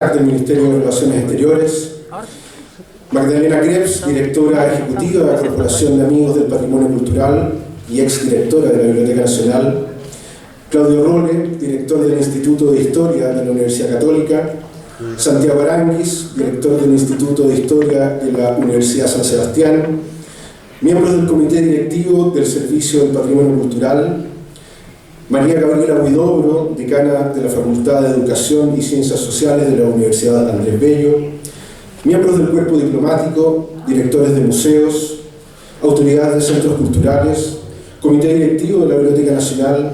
del Ministerio de Relaciones Exteriores, Magdalena Krebs, directora ejecutiva de la Corporación de Amigos del Patrimonio Cultural y exdirectora de la Biblioteca Nacional, Claudio Rolle, director del Instituto de Historia de la Universidad Católica, Santiago Aranguis, director del Instituto de Historia de la Universidad San Sebastián, miembros del Comité Directivo del Servicio del Patrimonio Cultural, María Gabriela Huidobro, decana de la Facultad de Educación y Ciencias Sociales de la Universidad Andrés Bello, miembros del cuerpo diplomático, directores de museos, autoridades de centros culturales, Comité Directivo de la Biblioteca Nacional,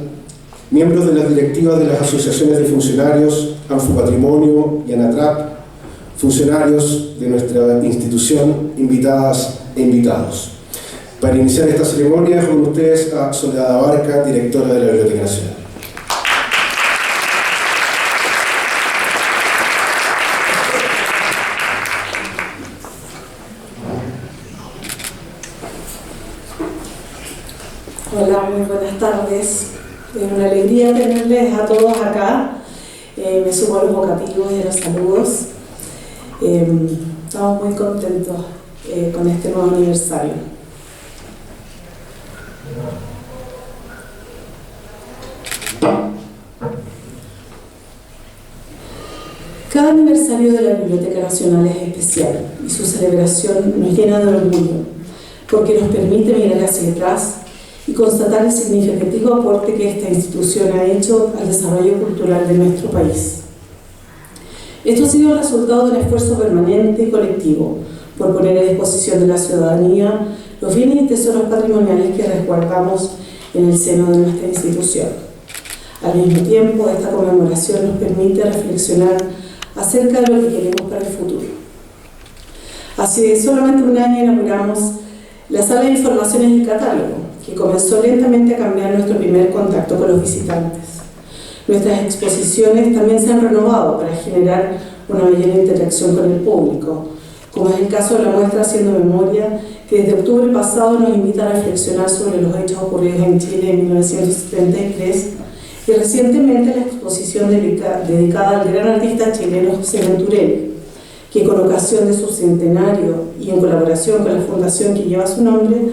miembros de las directivas de las asociaciones de funcionarios, Anfupatrimonio y ANATRAP, funcionarios de nuestra institución, invitadas e invitados. Para iniciar esta ceremonia, con ustedes a Soledad Abarca, directora de la Biblioteca Nacional. Hola, muy buenas tardes. Es una alegría tenerles a todos acá. Me sumo a los vocativos y a los saludos. Estamos muy contentos con este nuevo aniversario. Cada aniversario de la Biblioteca Nacional es especial y su celebración nos llena de orgullo porque nos permite mirar hacia atrás y constatar el significativo aporte que esta institución ha hecho al desarrollo cultural de nuestro país. Esto ha sido el resultado de un esfuerzo permanente y colectivo por poner a disposición de la ciudadanía los bienes y tesoros patrimoniales que resguardamos en el seno de nuestra institución. Al mismo tiempo, esta conmemoración nos permite reflexionar acerca de lo que queremos para el futuro. Hace solamente un año inauguramos la Sala de Informaciones y Catálogo, que comenzó lentamente a cambiar nuestro primer contacto con los visitantes. Nuestras exposiciones también se han renovado para generar una mayor interacción con el público, como es el caso de la muestra Haciendo Memoria, que desde octubre pasado nos invita a reflexionar sobre los hechos ocurridos en Chile en 1973, y recientemente la exposición dedicada al gran artista chileno José Venturelli, que con ocasión de su centenario y en colaboración con la fundación que lleva su nombre,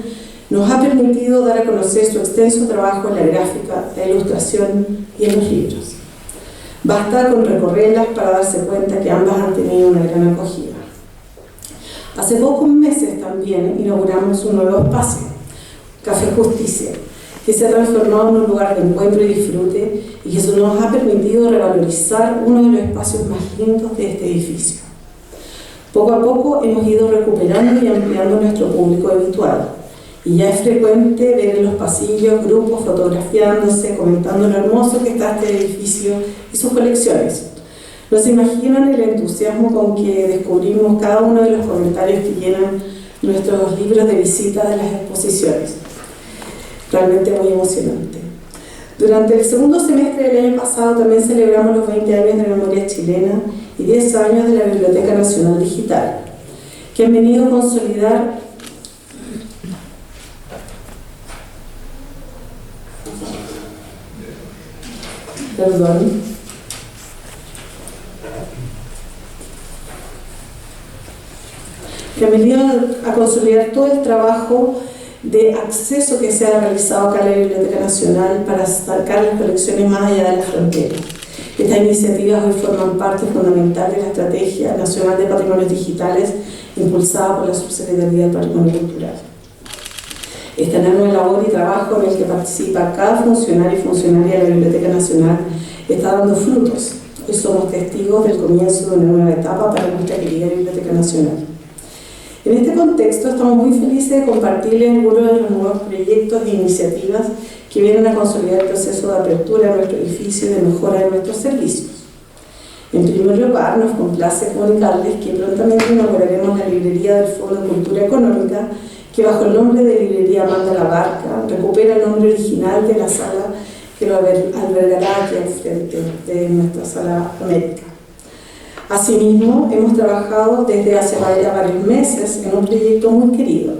nos ha permitido dar a conocer su extenso trabajo en la gráfica, la ilustración y en los libros. Basta con recorrerlas para darse cuenta que ambas han tenido una gran acogida. Hace pocos meses también inauguramos un nuevo espacio, Café Justicia, que se ha transformado en un lugar de encuentro y disfrute y que eso nos ha permitido revalorizar uno de los espacios más lindos de este edificio. Poco a poco hemos ido recuperando y ampliando nuestro público habitual y ya es frecuente ver en los pasillos grupos fotografiándose, comentando lo hermoso que está este edificio y sus colecciones. No se imaginan el entusiasmo con que descubrimos cada uno de los comentarios que llenan nuestros libros de visita de las exposiciones. Realmente muy emocionante. Durante el segundo semestre del año pasado también celebramos los 20 años de Memoria Chilena y 10 años de la Biblioteca Nacional Digital, que han venido a consolidar todo el trabajo de acceso que se ha realizado acá en la Biblioteca Nacional para sacar las colecciones más allá de las fronteras. Estas iniciativas hoy forman parte fundamental de la Estrategia Nacional de Patrimonios Digitales impulsada por la Subsecretaría del Patrimonio Cultural. Esta enorme labor y trabajo en el que participa cada funcionario y funcionaria de la Biblioteca Nacional está dando frutos. Hoy somos testigos del comienzo de una nueva etapa para nuestra querida Biblioteca Nacional. En este contexto estamos muy felices de compartirles algunos de los nuevos proyectos e iniciativas que vienen a consolidar el proceso de apertura de nuestro edificio y de mejora de nuestros servicios. En primer lugar, nos complace comunicarles que prontamente inauguraremos la librería del Fondo de Cultura Económica, que bajo el nombre de Librería Amanda La Barca recupera el nombre original de la sala que lo albergará aquí al frente de nuestra sala América. Asimismo, hemos trabajado desde hace varios meses en un proyecto muy querido,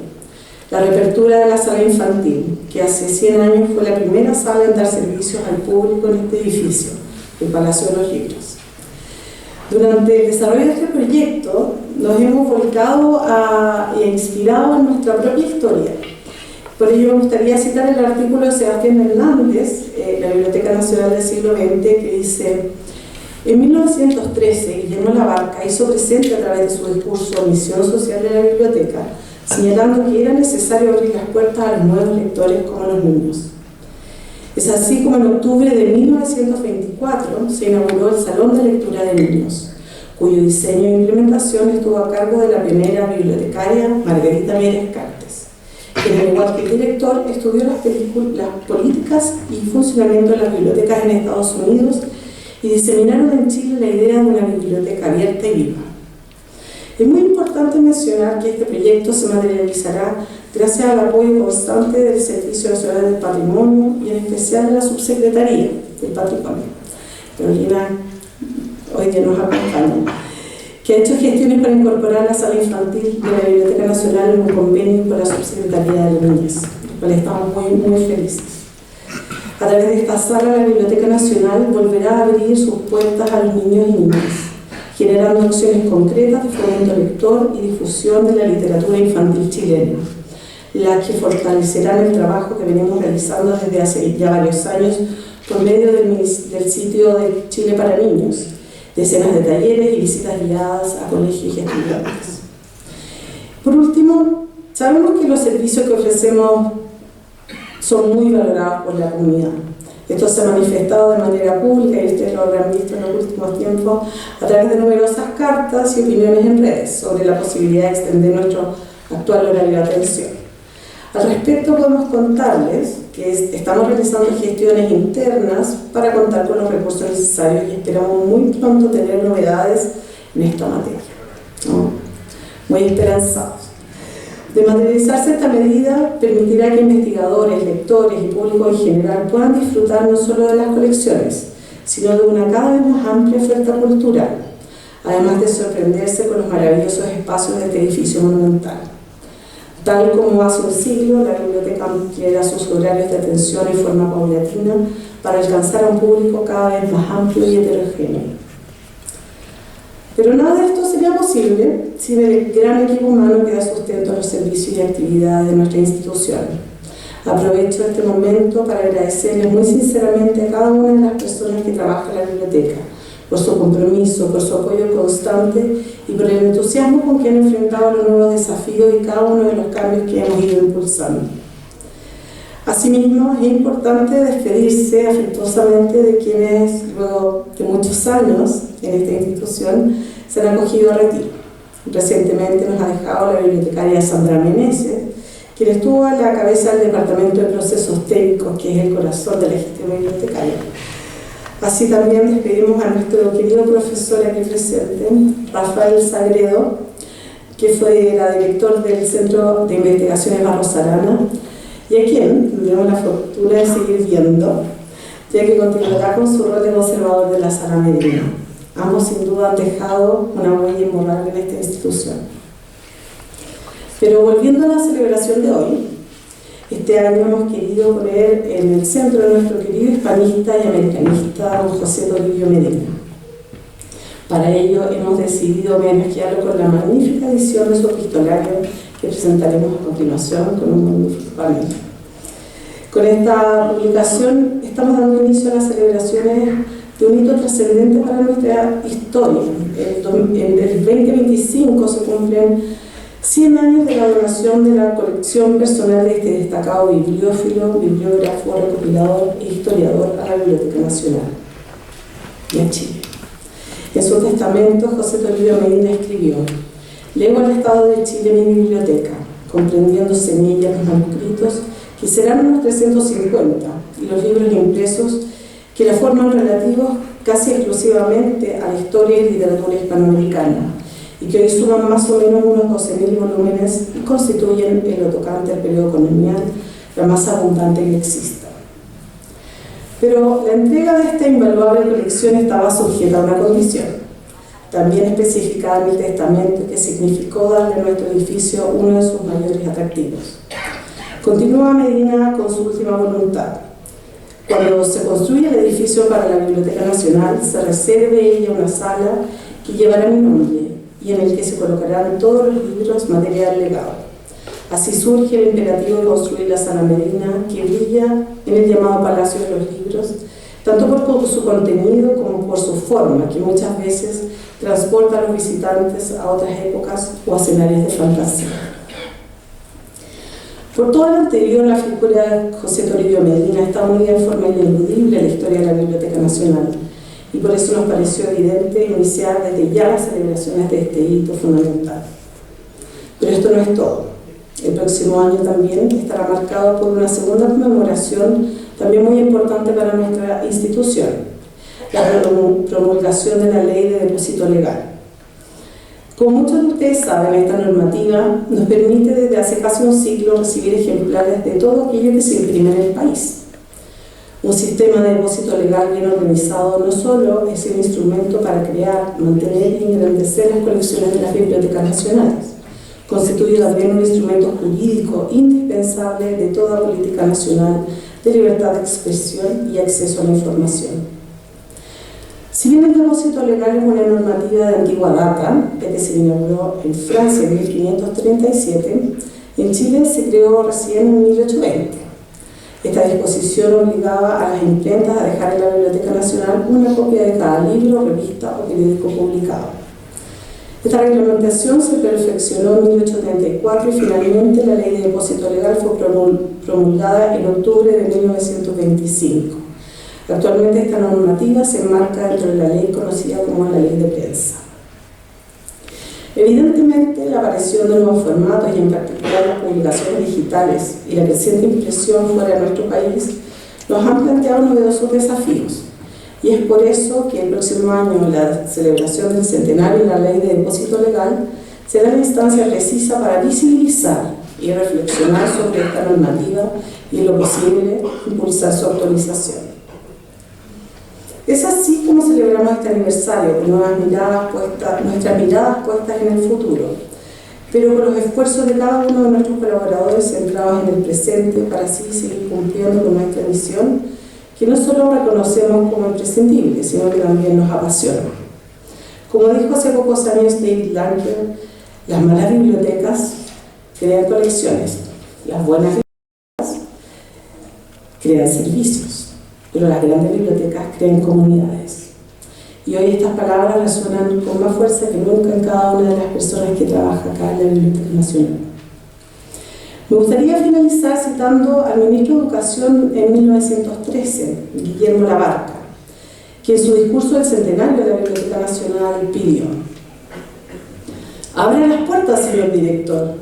la reapertura de la sala infantil, que hace 100 años fue la primera sala en dar servicios al público en este edificio, el Palacio de los Libros. Durante el desarrollo de este proyecto nos hemos volcado e inspirado en nuestra propia historia. Por ello me gustaría citar el artículo de Sebastián Hernández, la Biblioteca Nacional del siglo XX, que dice: en 1913, Guillermo Labarca hizo presente a través de su discurso Misión Social de la Biblioteca, señalando que era necesario abrir las puertas a los nuevos lectores como los niños. Es así como en octubre de 1924 se inauguró el Salón de Lectura de Niños, cuyo diseño e implementación estuvo a cargo de la pionera bibliotecaria Margarita Mieres Cartes, quien, al igual que el director, estudió las políticas y funcionamiento de las bibliotecas en Estados Unidos y diseminaron en Chile la idea de una biblioteca abierta y viva. Es muy importante mencionar que este proyecto se materializará gracias al apoyo constante del Servicio Nacional del Patrimonio y en especial de la Subsecretaría del Patrimonio. Carolina hoy día nos acompaña, que ha hecho gestiones para incorporar la sala infantil de la Biblioteca Nacional en un convenio con la Subsecretaría de la Niñez, por lo cual estamos muy felices. A través de esta sala, la Biblioteca Nacional volverá a abrir sus puertas a los niños y niñas, generando acciones concretas de fomento lector y difusión de la literatura infantil chilena, las que fortalecerán el trabajo que venimos realizando desde hace ya varios años por medio del sitio de Chile para Niños, decenas de talleres y visitas guiadas a colegios y estudiantes. Por último, sabemos que los servicios que ofrecemos son muy valorados por la comunidad. Esto se ha manifestado de manera pública, y ustedes lo habrán visto en los últimos tiempos, a través de numerosas cartas y opiniones en redes sobre la posibilidad de extender nuestro actual horario de atención. Al respecto, podemos contarles que estamos realizando gestiones internas para contar con los recursos necesarios y esperamos muy pronto tener novedades en esta materia, ¿no? Muy esperanzados. De materializarse esta medida, permitirá que investigadores, lectores y público en general puedan disfrutar no solo de las colecciones, sino de una cada vez más amplia oferta cultural, además de sorprenderse con los maravillosos espacios de este edificio monumental. Tal como hace un siglo, la biblioteca ampliará sus horarios de atención en forma paulatina para alcanzar a un público cada vez más amplio y heterogéneo. Pero nada de esto sería posible sin el gran equipo humano que da sustento a los servicios y actividades de nuestra institución. Aprovecho este momento para agradecerles muy sinceramente a cada una de las personas que trabajan en la biblioteca, por su compromiso, por su apoyo constante y por el entusiasmo con que han enfrentado los nuevos desafíos y cada uno de los cambios que hemos ido impulsando. Asimismo, es importante despedirse afectuosamente de quienes, luego de muchos años en esta institución, se han acogido a retiro. Recientemente nos ha dejado la bibliotecaria Sandra Meneses, quien estuvo a la cabeza del Departamento de Procesos Técnicos, que es el corazón de la gestión bibliotecaria. Así también despedimos a nuestro querido profesor aquí presente, Rafael Sagredo, que fue director del Centro de Investigaciones Barros Arana, y a quien tendremos la fortuna de seguir viendo, ya que continuará con su rol de conservador de la Sala Medina. Ambos sin duda han dejado una huella imborrable en esta institución. Pero volviendo a la celebración de hoy, este año hemos querido poner en el centro de nuestro querido hispanista y americanista don José Toribio Medina. Para ello hemos decidido homenajearlo con la magnífica edición de su epistolario que presentaremos a continuación con un magnífico panel. Con esta publicación estamos dando inicio a las celebraciones de un hito trascendente para nuestra historia. En el 2025 se cumplen 100 años de la donación de la colección personal de este destacado bibliófilo, bibliógrafo, recopilador e historiador a la Biblioteca Nacional y a Chile. En su testamento, José Toribio Medina escribió: «Lego al Estado de Chile mi biblioteca, comprendiéndose en ella los manuscritos, que serán unos 350, y los libros impresos que la forman relativos casi exclusivamente a la historia y literatura hispanoamericana, y que hoy suman más o menos unos 12.000 volúmenes y constituyen, en lo tocante al periodo colonial, la más abundante que exista». Pero la entrega de esta invaluable colección estaba sujeta a una condición, también especificada en el testamento, que significó darle a nuestro edificio uno de sus mayores atractivos. Continúa Medina con su última voluntad: cuando se construya el edificio para la Biblioteca Nacional, se reserve ella una sala que llevará mi nombre y en el que se colocarán todos los libros material legado. Así surge el imperativo de construir la Sala Medina, que brilla en el llamado Palacio de los Libros, tanto por su contenido como por su forma, que muchas veces transporta a los visitantes a otras épocas o a escenarios de fantasía. Por todo lo anterior, la figura de José Toribio Medina está muy de forma ineludible en la historia de la Biblioteca Nacional, y por eso nos pareció evidente iniciar desde ya las celebraciones de este hito fundamental. Pero esto no es todo. El próximo año también estará marcado por una segunda conmemoración también muy importante para nuestra institución, la promulgación de la Ley de Depósito Legal. Como muchos de ustedes saben, esta normativa nos permite desde hace casi un siglo recibir ejemplares de todo aquello que se imprime en el país. Un sistema de depósito legal bien organizado no solo es el instrumento para crear, mantener y engrandecer las colecciones de las bibliotecas nacionales, constituye también un instrumento jurídico indispensable de toda política nacional de libertad de expresión y acceso a la información. Si bien el depósito legal es una normativa de antigua data, desde que se inauguró en Francia en 1537, en Chile se creó recién en 1820. Esta disposición obligaba a las imprentas a dejar en la Biblioteca Nacional una copia de cada libro, revista o periódico publicado. Esta reglamentación se perfeccionó en 1834 y finalmente la Ley de Depósito Legal fue promulgada en octubre de 1925. Actualmente esta normativa se enmarca dentro de la ley conocida como la Ley de Prensa. Evidentemente, la aparición de nuevos formatos y en particular las publicaciones digitales y la creciente impresión fuera de nuestro país nos han planteado novedosos desafíos. Y es por eso que el próximo año, la celebración del centenario de la Ley de Depósito Legal será la instancia precisa para visibilizar y reflexionar sobre esta normativa y, en lo posible, impulsar su actualización. Es así como celebramos este aniversario, con nuestras miradas puestas en el futuro, pero con los esfuerzos de cada uno de nuestros colaboradores centrados en el presente para así seguir cumpliendo con nuestra misión, que no solo reconocemos como imprescindible, sino que también nos apasiona. Como dijo hace pocos años David Lanker, las malas bibliotecas crean colecciones, las buenas bibliotecas crean servicios, pero las grandes bibliotecas crean comunidades. Y hoy estas palabras resuenan con más fuerza que nunca en cada una de las personas que trabaja acá en la Biblioteca Nacional. Me gustaría finalizar citando al ministro de Educación en 1913, Guillermo Labarca, que en su discurso del centenario de la Biblioteca Nacional pidió: «Abra las puertas, señor director,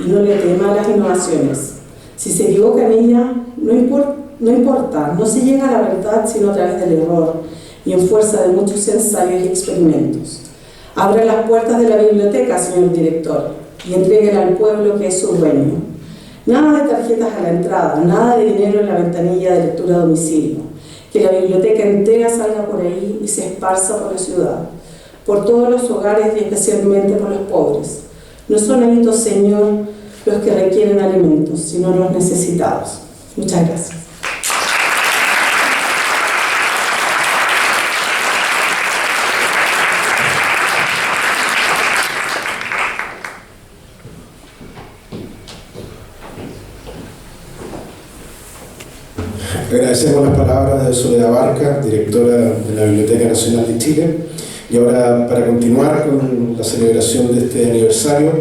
y no le tema a las innovaciones. Si se equivoca en ella, no importa, no se llega a la verdad sino a través del error y en fuerza de muchos ensayos y experimentos. Abra las puertas de la biblioteca, señor director, y entréguela al pueblo que es su dueño. Nada de tarjetas a la entrada, nada de dinero en la ventanilla de lectura a domicilio. Que la biblioteca entera salga por ahí y se esparza por la ciudad, por todos los hogares y especialmente por los pobres. No son hábitos, Señor, los que requieren alimentos, sino los necesitados». Muchas gracias. Agradecemos las palabras de Soledad Barca, directora de la Biblioteca Nacional de Chile. Y ahora, para continuar con la celebración de este aniversario,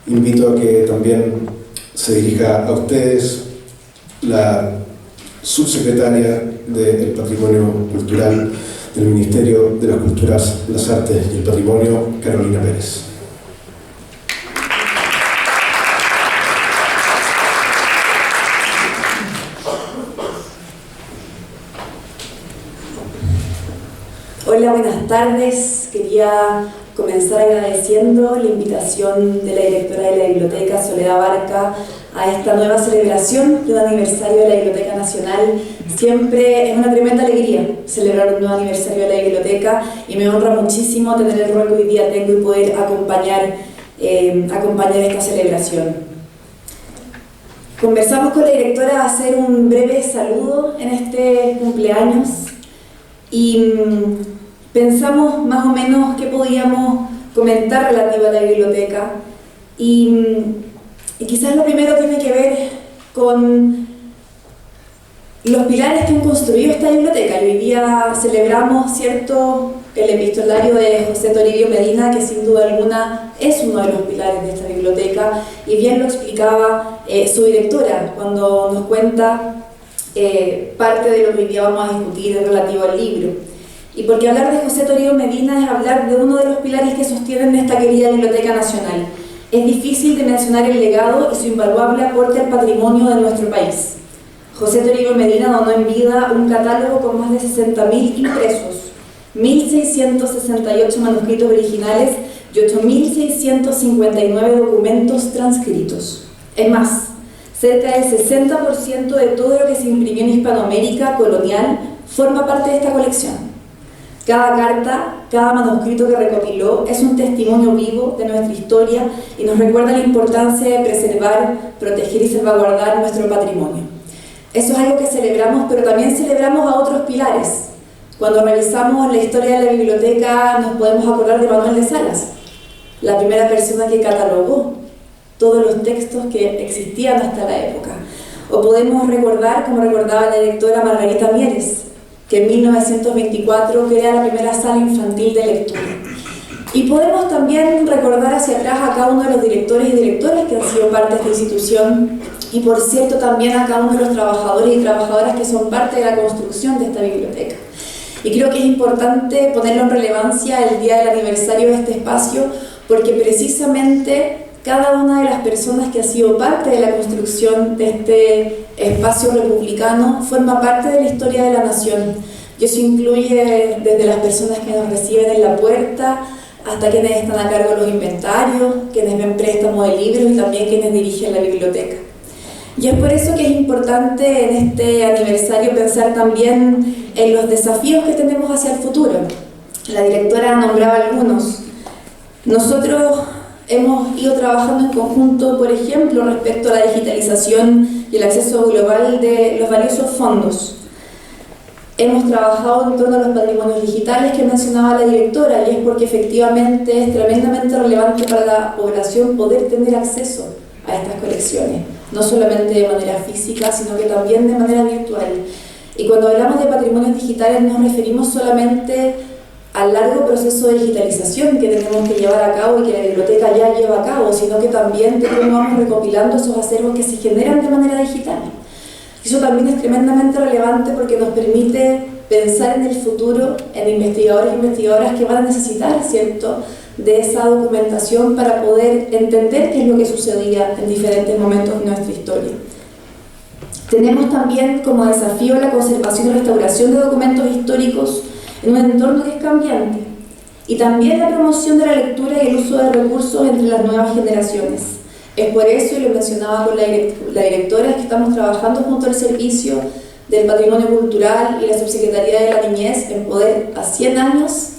invito a que también se dirija a ustedes la subsecretaria del Patrimonio Cultural del Ministerio de las Culturas, las Artes y el Patrimonio, Carolina Pérez. Hola, buenas tardes. Quería comenzar agradeciendo la invitación de la directora de la Biblioteca, Soledad Barca, a esta nueva celebración de un aniversario de la Biblioteca Nacional. Siempre es una tremenda alegría celebrar un nuevo aniversario de la Biblioteca y me honra muchísimo tener el rol que hoy día tengo y poder acompañar esta celebración. Conversamos con la directora a hacer un breve saludo en este cumpleaños pensamos más o menos qué podíamos comentar relativo a la biblioteca y quizás lo primero tiene que ver con los pilares que han construido esta biblioteca. Y hoy día celebramos, ¿cierto?, el epistolario de José Toribio Medina, que sin duda alguna es uno de los pilares de esta biblioteca, y bien lo explicaba su directora cuando nos cuenta parte de lo que hoy día vamos a discutir relativo al libro. Y porque hablar de José Toribio Medina es hablar de uno de los pilares que sostienen esta querida Biblioteca Nacional. Es difícil de mencionar el legado y su invaluable aporte al patrimonio de nuestro país. José Toribio Medina donó en vida un catálogo con más de 60.000 impresos, 1.668 manuscritos originales y 8.659 documentos transcritos. Es más, cerca del 60% de todo lo que se imprimió en Hispanoamérica colonial forma parte de esta colección. Cada carta, cada manuscrito que recopiló es un testimonio vivo de nuestra historia y nos recuerda la importancia de preservar, proteger y salvaguardar nuestro patrimonio. Eso es algo que celebramos, pero también celebramos a otros pilares. Cuando revisamos la historia de la biblioteca nos podemos acordar de Manuel de Salas, la primera persona que catalogó todos los textos que existían hasta la época. O podemos recordar, como recordaba la directora Margarita Mieres, que en 1924 crea la primera sala infantil de lectura. Y podemos también recordar hacia atrás a cada uno de los directores y directoras que han sido parte de esta institución, y por cierto también a cada uno de los trabajadores y trabajadoras que son parte de la construcción de esta biblioteca. Y creo que es importante ponerlo en relevancia el día del aniversario de este espacio, porque precisamente cada una de las personas que ha sido parte de la construcción de este espacio republicano forma parte de la historia de la nación. Y eso incluye desde las personas que nos reciben en la puerta, hasta quienes están a cargo de los inventarios, quienes ven préstamos de libros y también quienes dirigen la biblioteca. Y es por eso que es importante en este aniversario pensar también en los desafíos que tenemos hacia el futuro. La directora nombraba algunos. Nosotros hemos ido trabajando en conjunto, por ejemplo, respecto a la digitalización y el acceso global de los valiosos fondos. Hemos trabajado en torno a los patrimonios digitales que mencionaba la directora, y es porque efectivamente es tremendamente relevante para la población poder tener acceso a estas colecciones, no solamente de manera física, sino que también de manera virtual. Y cuando hablamos de patrimonios digitales nos referimos solamente al largo proceso de digitalización que tenemos que llevar a cabo y que la biblioteca ya lleva a cabo, sino que también de cómo vamos recopilando esos acervos que se generan de manera digital. Eso también es tremendamente relevante porque nos permite pensar en el futuro, en investigadores e investigadoras que van a necesitar, ¿cierto?, de esa documentación para poder entender qué es lo que sucedía en diferentes momentos de nuestra historia. Tenemos también como desafío la conservación y restauración de documentos históricos en un entorno que es cambiante, y también la promoción de la lectura y el uso de recursos entre las nuevas generaciones. Es por eso, y lo mencionaba con la directora, que estamos trabajando junto al Servicio del Patrimonio Cultural y la Subsecretaría de la Niñez en poder, a 100 años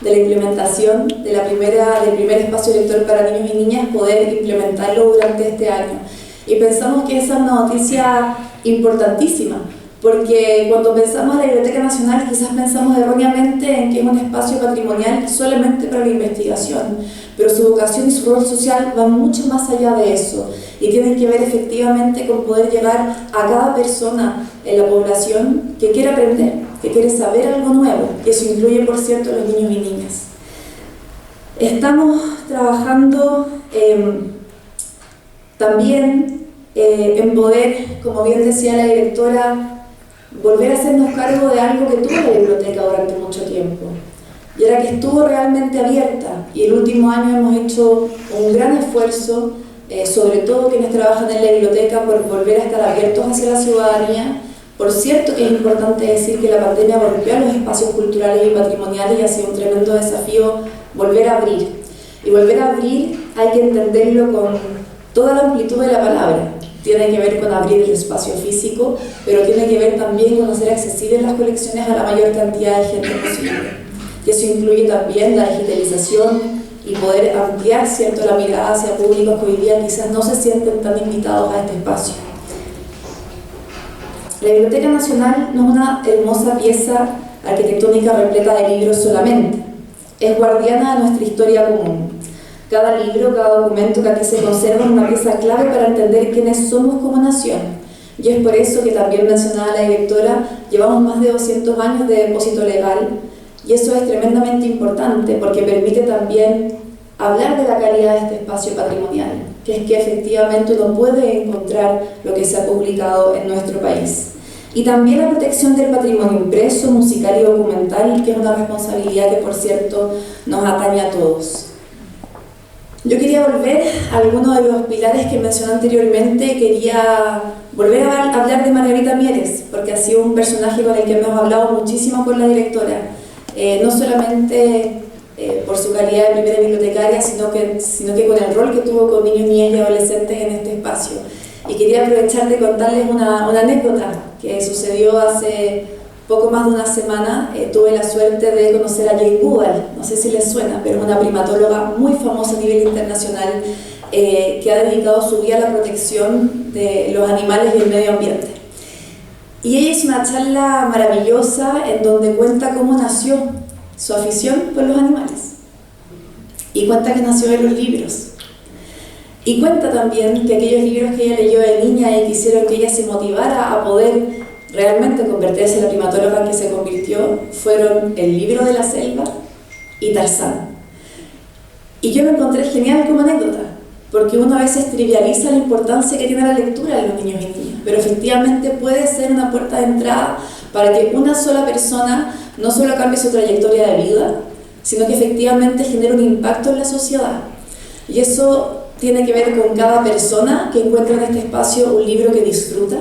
de la implementación del primer espacio lector para niños y niñas, poder implementarlo durante este año. Y pensamos que esa es una noticia importantísima, porque cuando pensamos en la Biblioteca Nacional quizás pensamos erróneamente en que es un espacio patrimonial solamente para la investigación, pero su vocación y su rol social van mucho más allá de eso y tienen que ver efectivamente con poder llegar a cada persona en la población que quiere aprender, que quiere saber algo nuevo, y eso incluye, por cierto, a los niños y niñas. Estamos trabajando también en poder, como bien decía la directora, volver a hacernos cargo de algo que tuvo la biblioteca durante mucho tiempo, y era que estuvo realmente abierta, y el último año hemos hecho un gran esfuerzo, sobre todo quienes trabajan en la biblioteca, por volver a estar abiertos hacia la ciudadanía. Por cierto que es importante decir que la pandemia golpeó a los espacios culturales y patrimoniales y ha sido un tremendo desafío volver a abrir. Y volver a abrir hay que entenderlo con toda la amplitud de la palabra. Tiene que ver con abrir el espacio físico, pero tiene que ver también con hacer accesibles las colecciones a la mayor cantidad de gente posible. Y eso incluye también la digitalización y poder ampliar, ¿cierto?, la mirada hacia públicos que hoy día quizás no se sienten tan invitados a este espacio. La Biblioteca Nacional no es una hermosa pieza arquitectónica repleta de libros solamente. Es guardiana de nuestra historia común. Cada libro, cada documento que aquí se conserva es una pieza clave para entender quiénes somos como nación. Y es por eso que también mencionaba la directora, llevamos más de 200 años de depósito legal, y eso es tremendamente importante porque permite también hablar de la calidad de este espacio patrimonial, que es que efectivamente uno puede encontrar lo que se ha publicado en nuestro país. Y también la protección del patrimonio impreso, musical y documental, que es una responsabilidad que, por cierto, nos atañe a todos. Yo quería volver a algunos de los pilares que mencioné anteriormente. Quería volver a hablar de Margarita Mieres, porque ha sido un personaje con el que hemos hablado muchísimo con la directora, no solamente por su calidad de primera bibliotecaria, sino que con el rol que tuvo con niños, niñas y adolescentes en este espacio. Y quería aprovechar de contarles una anécdota que sucedió hace poco más de una semana. Tuve la suerte de conocer a Jane Goodall, no sé si les suena, pero es una primatóloga muy famosa a nivel internacional que ha dedicado su vida a la protección de los animales y el medio ambiente. Y ella hizo una charla maravillosa en donde cuenta cómo nació su afición por los animales. Y cuenta que nació de los libros. Y cuenta también que aquellos libros que ella leyó de niña y que hicieron que ella se motivara a poder realmente convertirse en la primatóloga que se convirtió fueron El libro de la selva y Tarzán. Y yo me encontré genial como anécdota, porque uno a veces trivializa la importancia que tiene la lectura de los niños y niñas, pero efectivamente puede ser una puerta de entrada para que una sola persona no solo cambie su trayectoria de vida, sino que efectivamente genere un impacto en la sociedad. Y eso tiene que ver con cada persona que encuentra en este espacio un libro que disfruta,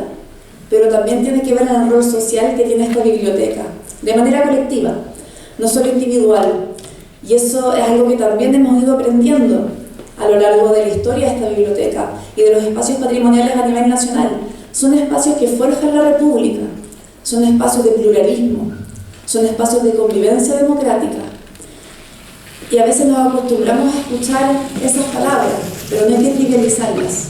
pero también tiene que ver en el rol social que tiene esta biblioteca, de manera colectiva, no solo individual. Y eso es algo que también hemos ido aprendiendo a lo largo de la historia de esta biblioteca y de los espacios patrimoniales a nivel nacional. Son espacios que forjan la República, son espacios de pluralismo, son espacios de convivencia democrática. Y a veces nos acostumbramos a escuchar esas palabras, pero no hay que trivializarlas.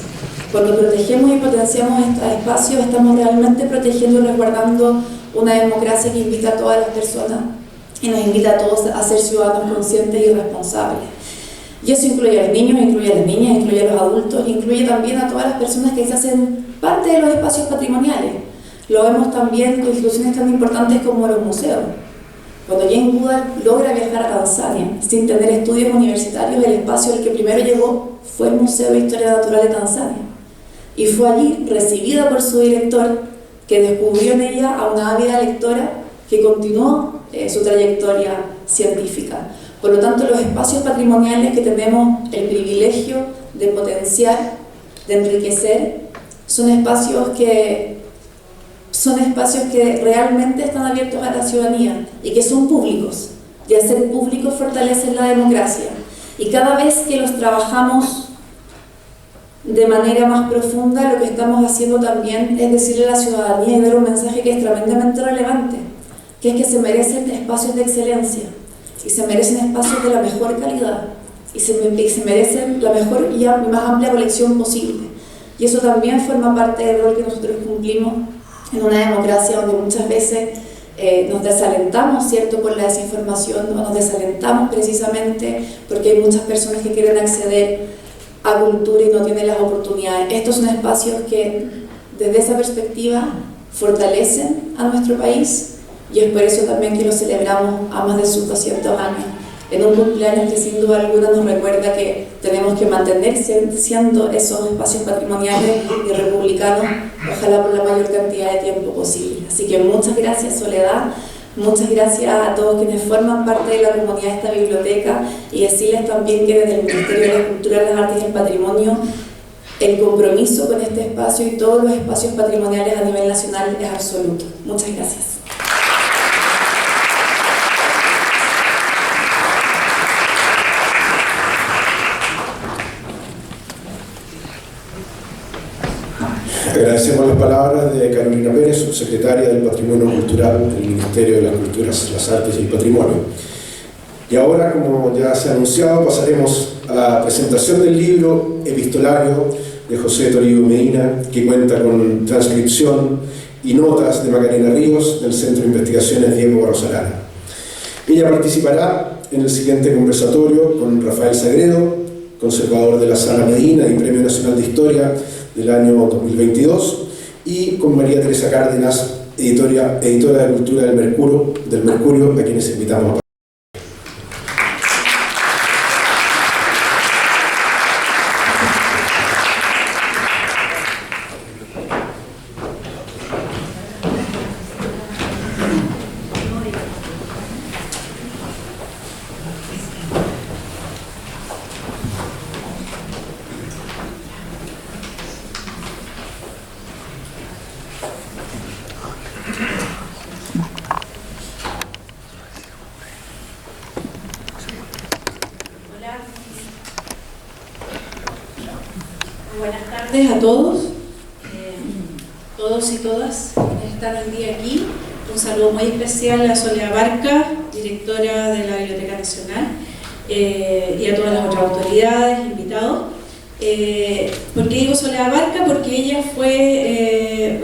Cuando protegemos y potenciamos estos espacios, estamos realmente protegiendo y resguardando una democracia que invita a todas las personas y nos invita a todos a ser ciudadanos conscientes y responsables. Y eso incluye a los niños, incluye a las niñas, incluye a los adultos, incluye también a todas las personas que se hacen parte de los espacios patrimoniales. Lo vemos también con instituciones tan importantes como los museos. Cuando Jane Goodall logra viajar a Tanzania sin tener estudios universitarios, el espacio al que primero llegó fue el Museo de Historia Natural de Tanzania. Y fue allí, recibida por su director, que descubrió en ella a una ávida lectora que continuó su trayectoria científica. Por lo tanto, los espacios patrimoniales que tenemos el privilegio de potenciar, de enriquecer, son espacios que realmente están abiertos a la ciudadanía y que son públicos. Y al ser públicos fortalecen la democracia. Y cada vez que los trabajamos de manera más profunda, lo que estamos haciendo también es decirle a la ciudadanía y dar un mensaje que es tremendamente relevante, que es que se merecen espacios de excelencia y se merecen espacios de la mejor calidad y se merecen la mejor y más amplia colección posible. Y eso también forma parte del rol que nosotros cumplimos en una democracia donde muchas veces nos desalentamos, ¿cierto?, por la desinformación, o nos desalentamos precisamente porque hay muchas personas que quieren acceder a cultura y no tienen las oportunidades. Estos son espacios que desde esa perspectiva fortalecen a nuestro país y es por eso también que lo celebramos a más de sus 200 años, en un cumpleaños que sin duda alguna nos recuerda que tenemos que mantener siendo esos espacios patrimoniales y republicanos, ojalá por la mayor cantidad de tiempo posible. Así que muchas gracias, Soledad. Muchas gracias a todos quienes forman parte de la comunidad de esta biblioteca y decirles también que desde el Ministerio de la Cultura, las Artes y el Patrimonio el compromiso con este espacio y todos los espacios patrimoniales a nivel nacional es absoluto. Muchas gracias. Agradecemos las palabras de Carolina Pérez, subsecretaria del Patrimonio Cultural del Ministerio de las Culturas, las Artes y el Patrimonio. Y ahora, como ya se ha anunciado, pasaremos a la presentación del libro epistolario de José Toribio Medina, que cuenta con transcripción y notas de Macarena Ríos del Centro de Investigaciones Diego Barros Arana. Ella participará en el siguiente conversatorio con Rafael Sagredo, conservador de la Sala Medina y Premio Nacional de Historia del año 2022, y con María Teresa Cárdenas, editora de Cultura del Mercurio, a quienes invitamos a Buenas tardes a todos, todos y todas quienes están hoy día aquí. Un saludo muy especial a Soledad Barca, directora de la Biblioteca Nacional, y a todas las otras autoridades, invitados. ¿Por qué digo Soledad Barca? Porque ella fue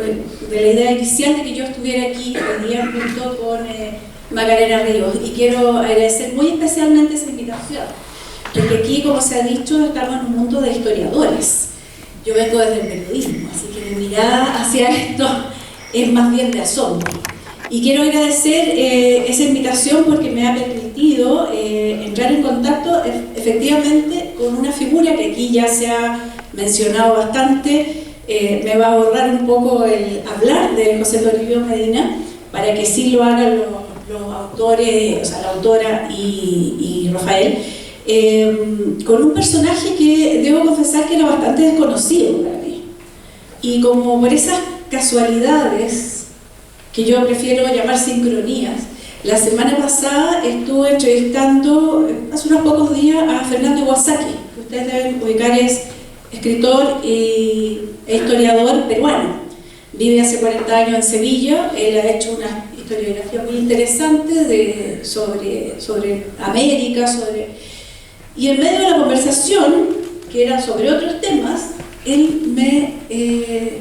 de la idea inicial de que yo estuviera aquí hoy día junto con Macarena Ríos, y quiero agradecer muy especialmente esa invitación, porque aquí, como se ha dicho, estamos en un mundo de historiadores. Yo vengo desde el periodismo, así que mi mirada hacia esto es más bien de asombro. Y quiero agradecer esa invitación porque me ha permitido entrar en contacto efectivamente con una figura que aquí ya se ha mencionado bastante. Me va a ahorrar un poco el hablar de José Toribio Medina, para que sí lo hagan los autores, o sea, la autora y Rafael. Con un personaje que debo confesar que era bastante desconocido para mí, y como por esas casualidades que yo prefiero llamar sincronías, la semana pasada estuve entrevistando hace unos pocos días a Fernando Iwasaki, que ustedes deben ubicar, es escritor e historiador peruano, vive hace 40 años en Sevilla. Él ha hecho una historiografía muy interesante sobre América, y en medio de la conversación, que era sobre otros temas, él me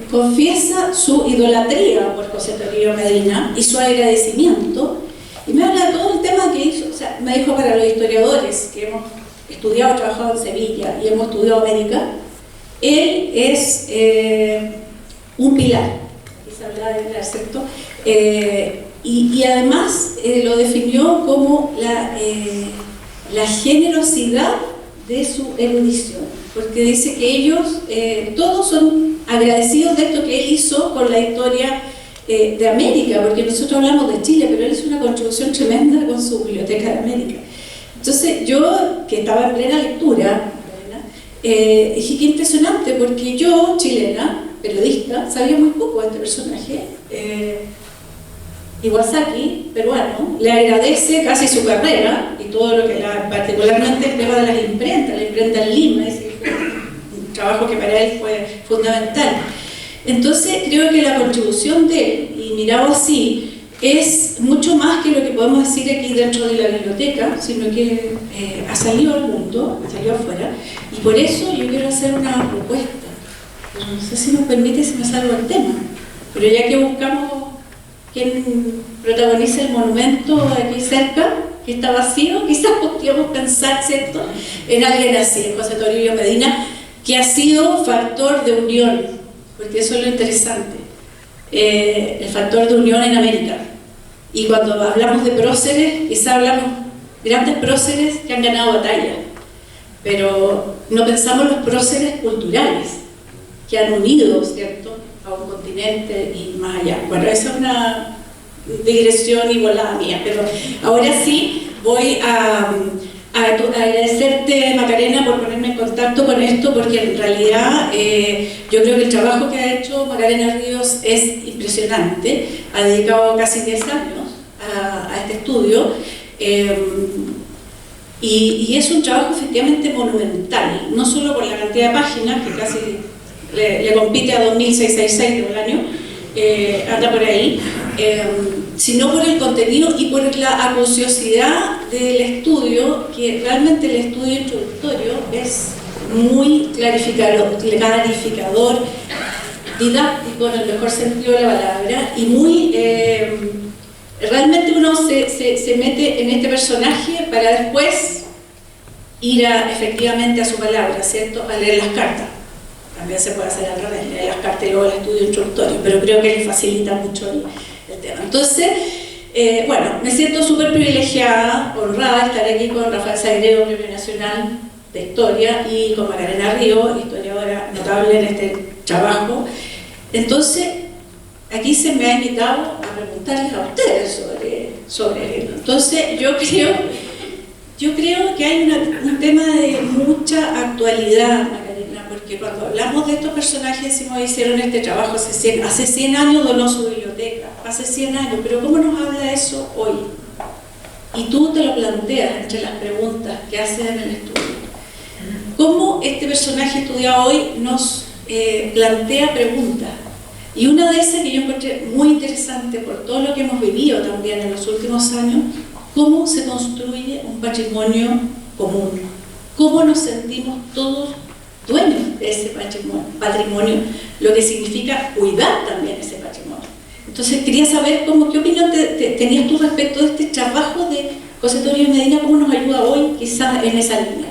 confiesa su idolatría por José Toribio Medina y su agradecimiento, y me habla de todo el tema que hizo. O sea, me dijo, para los historiadores que hemos estudiado, trabajado en Sevilla y hemos estudiado América, él es un pilar, aquí se habla de pilar, ¿cierto? Y además lo definió como la generosidad de su erudición, porque dice que ellos todos son agradecidos de esto que él hizo con la historia de América, porque nosotros hablamos de Chile, pero él hizo una contribución tremenda con su Biblioteca de América. Entonces yo, que estaba en plena lectura, dije, qué impresionante, porque yo, chilena, periodista, sabía muy poco de este personaje. Iwasaki, peruano, le agradece casi su carrera y todo lo que particularmente el tema de las imprentas, la imprenta en Lima, es un trabajo que para él fue fundamental. Entonces creo que la contribución de él, y mirado así, es mucho más que lo que podemos decir aquí dentro de la biblioteca, sino que ha salido al mundo, salió afuera, y por eso yo quiero hacer una propuesta. Pero no sé si nos permite, si me salgo el tema, pero ya que buscamos quien protagoniza el monumento aquí cerca, que está vacío, quizás podríamos pensar, ¿cierto?, en alguien así, José Toribio Medina, que ha sido factor de unión, porque eso es lo interesante, el factor de unión en América. Y cuando hablamos de próceres, quizás hablamos de grandes próceres que han ganado batalla, pero no pensamos en los próceres culturales, que han unido, ¿cierto?, a un continente y más allá. Bueno, esa es una digresión y volada mía, pero ahora sí voy a agradecerte, Macarena, por ponerme en contacto con esto, porque en realidad yo creo que el trabajo que ha hecho Macarena Ríos es impresionante. Ha dedicado casi 10 años a este estudio, y es un trabajo efectivamente monumental, no solo por la cantidad de páginas, que casi le compite a 2666 de un año, anda por ahí, sino por el contenido y por la acuciosidad del estudio, que realmente el estudio introductorio es muy clarificador didáctico en el mejor sentido de la palabra, y muy... realmente uno se mete en este personaje para después ir efectivamente a su palabra, ¿cierto? A leer las cartas. También se puede hacer al revés, leer las cartas y luego el estudio introductorio, pero creo que le facilita mucho el tema. Entonces, bueno, me siento súper privilegiada, honrada de estar aquí con Rafael Sagredo, Premio Nacional de Historia, y con Macarena Río, historiadora notable en este trabajo. Entonces, aquí se me ha invitado a preguntarles a ustedes sobre el libro. Entonces, yo creo que hay un tema de mucha actualidad, Macarena, porque cuando hablamos de estos personajes, decimos, hicieron este trabajo hace 100 años, donó su biblioteca, hace 100 años, pero ¿cómo nos habla eso hoy? Y tú te lo planteas entre las preguntas que haces en el estudio. ¿Cómo este personaje estudiado hoy nos plantea preguntas? Y una de esas que yo encontré muy interesante por todo lo que hemos vivido también en los últimos años, cómo se construye un patrimonio común, cómo nos sentimos todos dueños de ese patrimonio, lo que significa cuidar también ese patrimonio. Entonces quería saber qué opinión tenías tú respecto de este trabajo de José Toribio Medina, cómo nos ayuda hoy quizás en esa línea.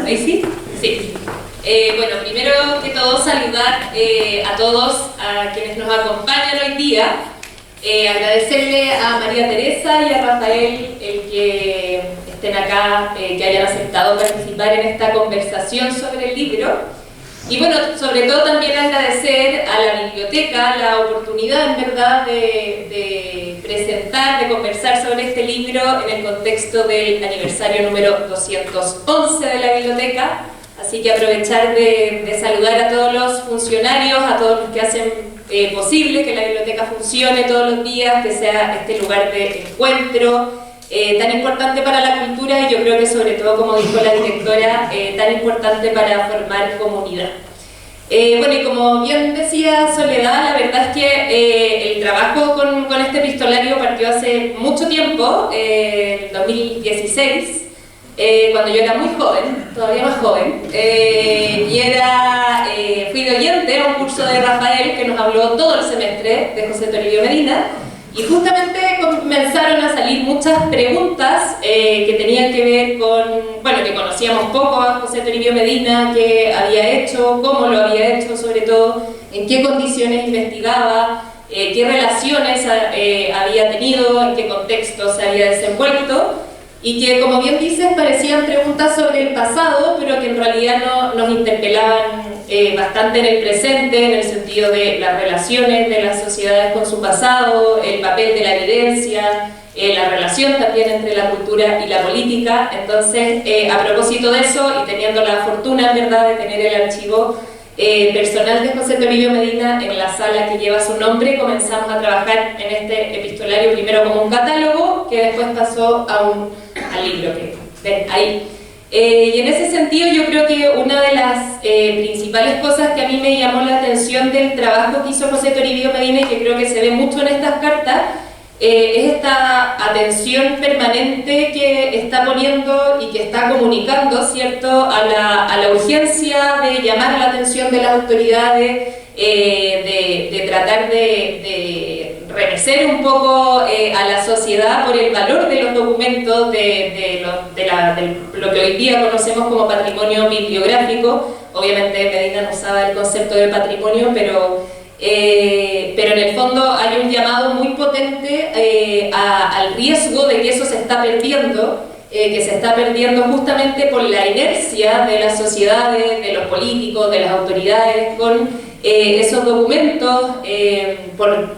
¿Ahí sí? Sí. Bueno, primero que todo saludar a todos, a quienes nos acompañan hoy día, agradecerle a María Teresa y a Rafael el que estén acá, que hayan aceptado participar en esta conversación sobre el libro. Y bueno, sobre todo también agradecer a la biblioteca la oportunidad, en verdad, de presentar, de conversar sobre este libro en el contexto del aniversario número 211 de la biblioteca. Así que aprovechar de saludar a todos los funcionarios, a todos los que hacen posible que la biblioteca funcione todos los días, que sea este lugar de encuentro tan importante para la cultura, y yo creo que sobre todo, como dijo la directora, tan importante para formar comunidad. Bueno, y como bien decía Soledad, la verdad es que el trabajo con este epistolario partió hace mucho tiempo, en 2016, cuando yo era muy joven, todavía más joven, y fui de oyente a un curso de Rafael que nos habló todo el semestre de José Toribio Medina, y justamente comenzaron a salir muchas preguntas que tenían que ver con, bueno, que conocíamos poco a José Toribio Medina, qué había hecho, cómo lo había hecho, sobre todo, en qué condiciones investigaba, qué relaciones había tenido, en qué contexto se había desenvuelto, y que, como bien dices, parecían preguntas sobre el pasado, pero que en realidad nos interpelaban bastante en el presente, en el sentido de las relaciones de las sociedades con su pasado, el papel de la evidencia, la relación también entre la cultura y la política. Entonces, a propósito de eso, y teniendo la fortuna, en verdad, de tener el archivo personal de José Toribio Medina en la sala que lleva su nombre, comenzamos a trabajar en este epistolario primero como un catálogo, que después pasó al libro que ven ahí. Y en ese sentido, yo creo que una de las principales cosas que a mí me llamó la atención del trabajo que hizo José Toribio Medina, y que creo que se ve mucho en estas cartas, es esta atención permanente que está poniendo y que está comunicando, ¿cierto?, a la urgencia de llamar la atención de las autoridades, de tratar de remecer un poco a la sociedad por el valor de los documentos, de lo que hoy día conocemos como patrimonio bibliográfico. Obviamente Medina no usaba el concepto de patrimonio, pero en el fondo hay un llamado muy potente al riesgo de que eso se está perdiendo, que se está perdiendo justamente por la inercia de las sociedades, de los políticos, de las autoridades, con esos documentos, por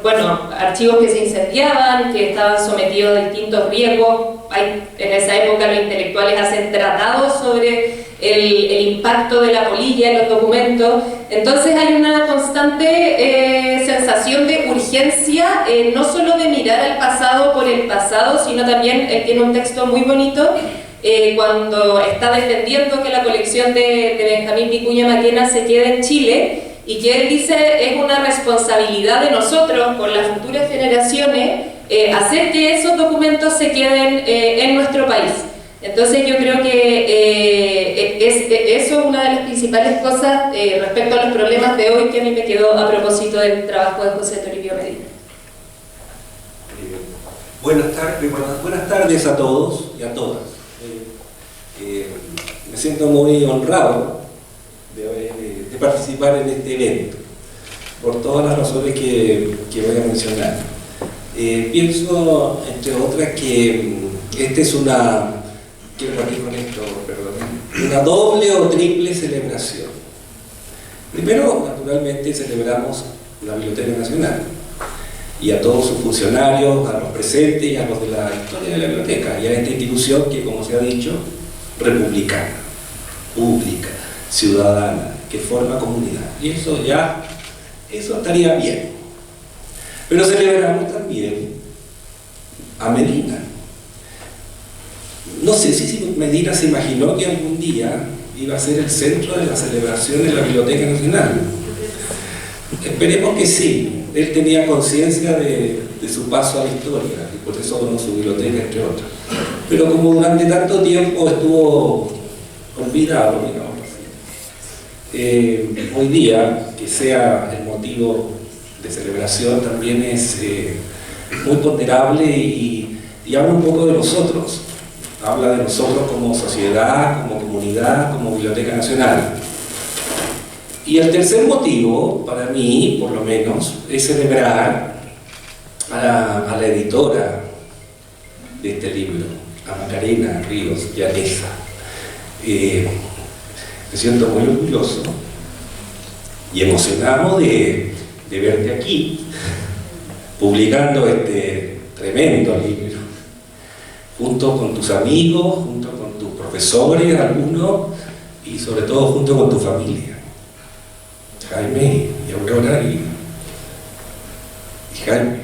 archivos que se incendiaban, que estaban sometidos a distintos riesgos. En esa época los intelectuales hacen tratados sobre el impacto de la polilla en los documentos. Entonces hay una constante sensación de urgencia, no solo de mirar al pasado por el pasado, sino también, él tiene un texto muy bonito, cuando está defendiendo que la colección de Benjamín Vicuña Maquena se quede en Chile, y que él dice es una responsabilidad de nosotros, con las futuras generaciones, hacer que esos documentos se queden en nuestro país. Entonces yo creo que eso es una de las principales cosas respecto a los problemas de hoy que a mí me quedó a propósito del trabajo de José Toribio Medina. Buenas tardes a todos y a todas. Me siento muy honrado de participar en este evento, por todas las razones que voy a mencionar. Pienso, entre otras, que esta es una doble o triple celebración. Primero, naturalmente, celebramos la Biblioteca Nacional y a todos sus funcionarios, a los presentes y a los de la historia de la biblioteca, y a esta institución que, como se ha dicho, republicana, pública, ciudadana, que forma comunidad. Y eso estaría bien. Pero celebramos también a Medina. No sé si Medina se imaginó que algún día iba a ser el centro de la celebración de la Biblioteca Nacional. Esperemos que sí. Él tenía conciencia de su paso a la historia, y por eso donó su biblioteca, entre otras. Pero como durante tanto tiempo estuvo olvidado, digamos así, hoy día, que sea el motivo de celebración, también es muy ponderable y habla un poco de nosotros. Habla de nosotros como sociedad, como comunidad, como Biblioteca Nacional. Y el tercer motivo, para mí, por lo menos, es celebrar a la editora de este libro, a Macarena Ríos Llaneza. Me siento muy orgulloso y emocionado de verte aquí, publicando este tremendo libro, junto con tus amigos, junto con tus profesores, algunos, y sobre todo junto con tu familia. Jaime y Aurora y Jaime.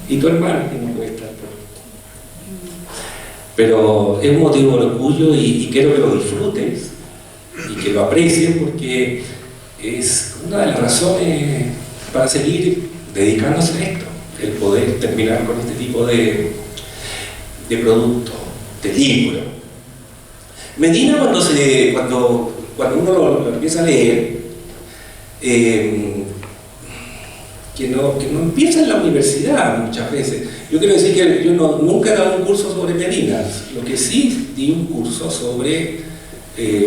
Y tu hermano, que no puede estar. Pero es un motivo de orgullo y quiero que lo disfrutes y que lo aprecies, porque es una de las razones para seguir dedicándose a esto, el poder terminar con este tipo de producto, de libro. Medina, cuando uno lo empieza a leer, que no empieza en la universidad muchas veces. Yo quiero decir que yo nunca he dado un curso sobre Medina, lo que sí di un curso sobre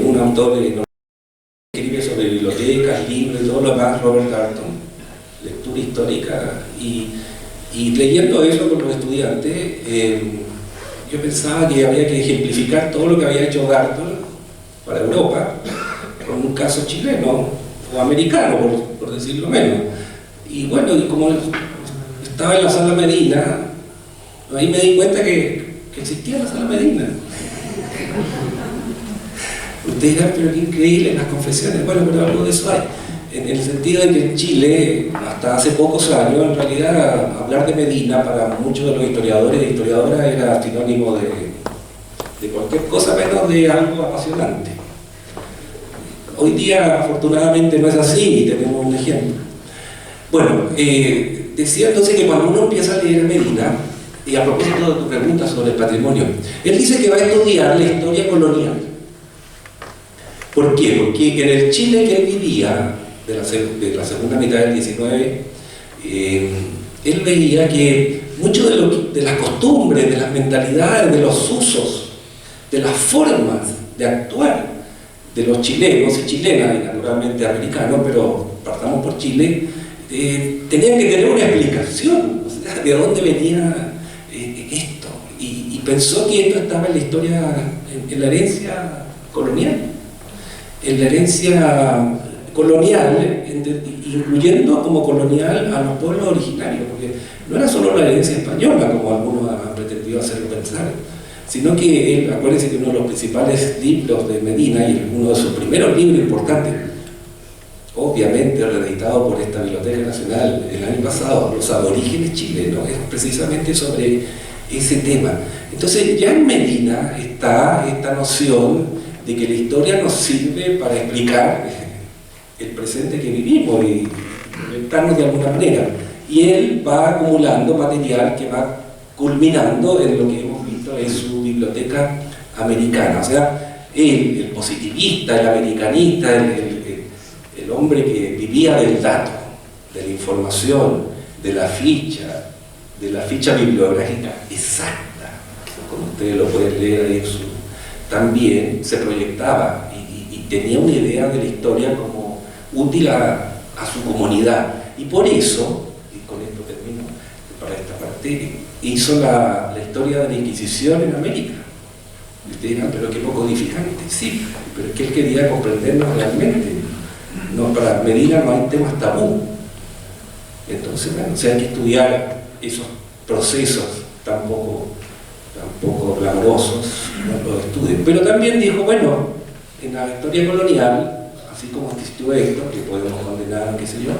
un autor que escribe sobre bibliotecas, libros y todo lo demás, Robert Garton, lectura histórica, y leyendo eso con los estudiantes, yo pensaba que había que ejemplificar todo lo que había hecho Garton para Europa, con un caso chileno o americano, por decirlo menos. Y bueno, y como estaba en la Sala Medina, ahí me di cuenta que existía la Sala Medina. Ustedes dirán, pero qué increíble las confesiones. Bueno, pero algo de eso hay. En el sentido de que en Chile, hasta hace pocos años, en realidad hablar de Medina para muchos de los historiadores e historiadoras era sinónimo de cualquier cosa menos de algo apasionante. Hoy día, afortunadamente, no es así y tenemos un ejemplo. Bueno, decía entonces que cuando uno empieza a leer Medina, y a propósito de tu pregunta sobre el patrimonio, él dice que va a estudiar la historia colonial. ¿Por qué? Porque en el Chile que él vivía, de la segunda mitad del 19, él veía que mucho de las costumbres, de las mentalidades, de los usos, de las formas de actuar de los chilenos y chilenas, y naturalmente americanos, pero partamos por Chile, tenían que tener una explicación, o sea, de dónde venía esto, y pensó que esto estaba en la historia, en la herencia colonial, incluyendo como colonial a los pueblos originarios, porque no era solo la herencia española, como algunos han pretendido hacerlo pensar, sino que él, acuérdense que uno de los principales libros de Medina, y uno de sus primeros libros importantes, obviamente reeditado por esta Biblioteca Nacional el año pasado, Los aborígenes chilenos, es precisamente sobre ese tema. Entonces ya en Medina está esta noción de que la historia nos sirve para explicar el presente que vivimos y proyectarnos de alguna manera. Y él va acumulando material que va culminando en lo que hemos visto en su biblioteca americana. O sea, él, el positivista, el americanista, el hombre que vivía del dato, de la información, de la ficha bibliográfica exacta, como ustedes lo pueden leer ahí, también se proyectaba y tenía una idea de la historia como útil a su comunidad. Y por eso, y con esto termino para esta parte, hizo la historia de la Inquisición en América. Y ustedes dirán, pero qué poco edificante. Sí, pero es que él quería comprendernos realmente. No, para Medina no hay temas tabú. Entonces, bueno, o sea, hay que estudiar esos procesos tan poco glamorosos, no los estudien. Pero también dijo, bueno, en la historia colonial, así como existió esto, que podemos condenar, qué sé yo,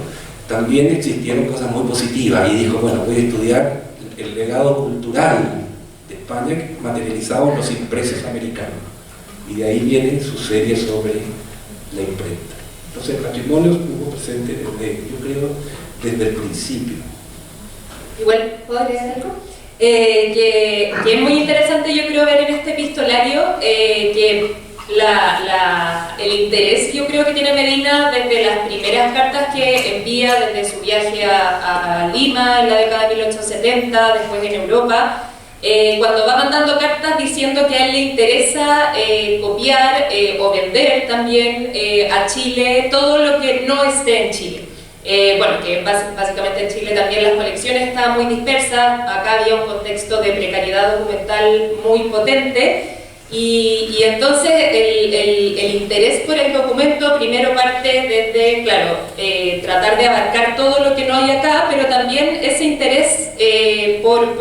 también existieron cosas muy positivas, y dijo, bueno, voy a estudiar el legado cultural de España materializado en los impresos americanos, y de ahí viene su serie sobre la imprenta. Entonces el patrimonio estuvo presente desde, yo creo, desde el principio. Igual, ¿puedo agregar algo? Que es muy interesante, yo creo, ver en este epistolario que el interés, yo creo, que tiene Medina desde las primeras cartas que envía desde su viaje a Lima en la década de 1870, después en Europa, cuando va mandando cartas diciendo que a él le interesa copiar o vender también a Chile todo lo que no esté en Chile. Bueno, que básicamente en Chile también las colecciones estaban muy dispersas, acá había un contexto de precariedad documental muy potente, y entonces el interés por el documento primero parte desde, claro, tratar de abarcar todo lo que no hay acá, pero también ese interés por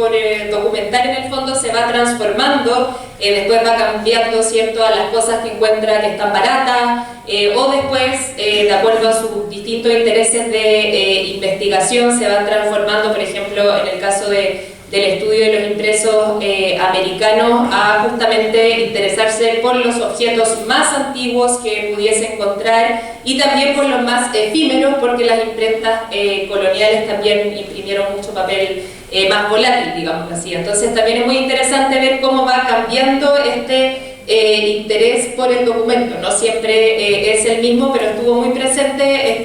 documentar en el fondo se va transformando, después va cambiando, ¿cierto?, a las cosas que encuentra que están baratas, o después, de acuerdo a sus distintos intereses de investigación, se van transformando, por ejemplo, en el caso del estudio de los impresos americanos, a justamente interesarse por los objetos más antiguos que pudiese encontrar y también por los más efímeros, porque las imprentas coloniales también imprimieron mucho papel más volátil, digamos así. Entonces también es muy interesante ver cómo va cambiando este interés por el documento. No siempre es el mismo, pero estuvo muy presente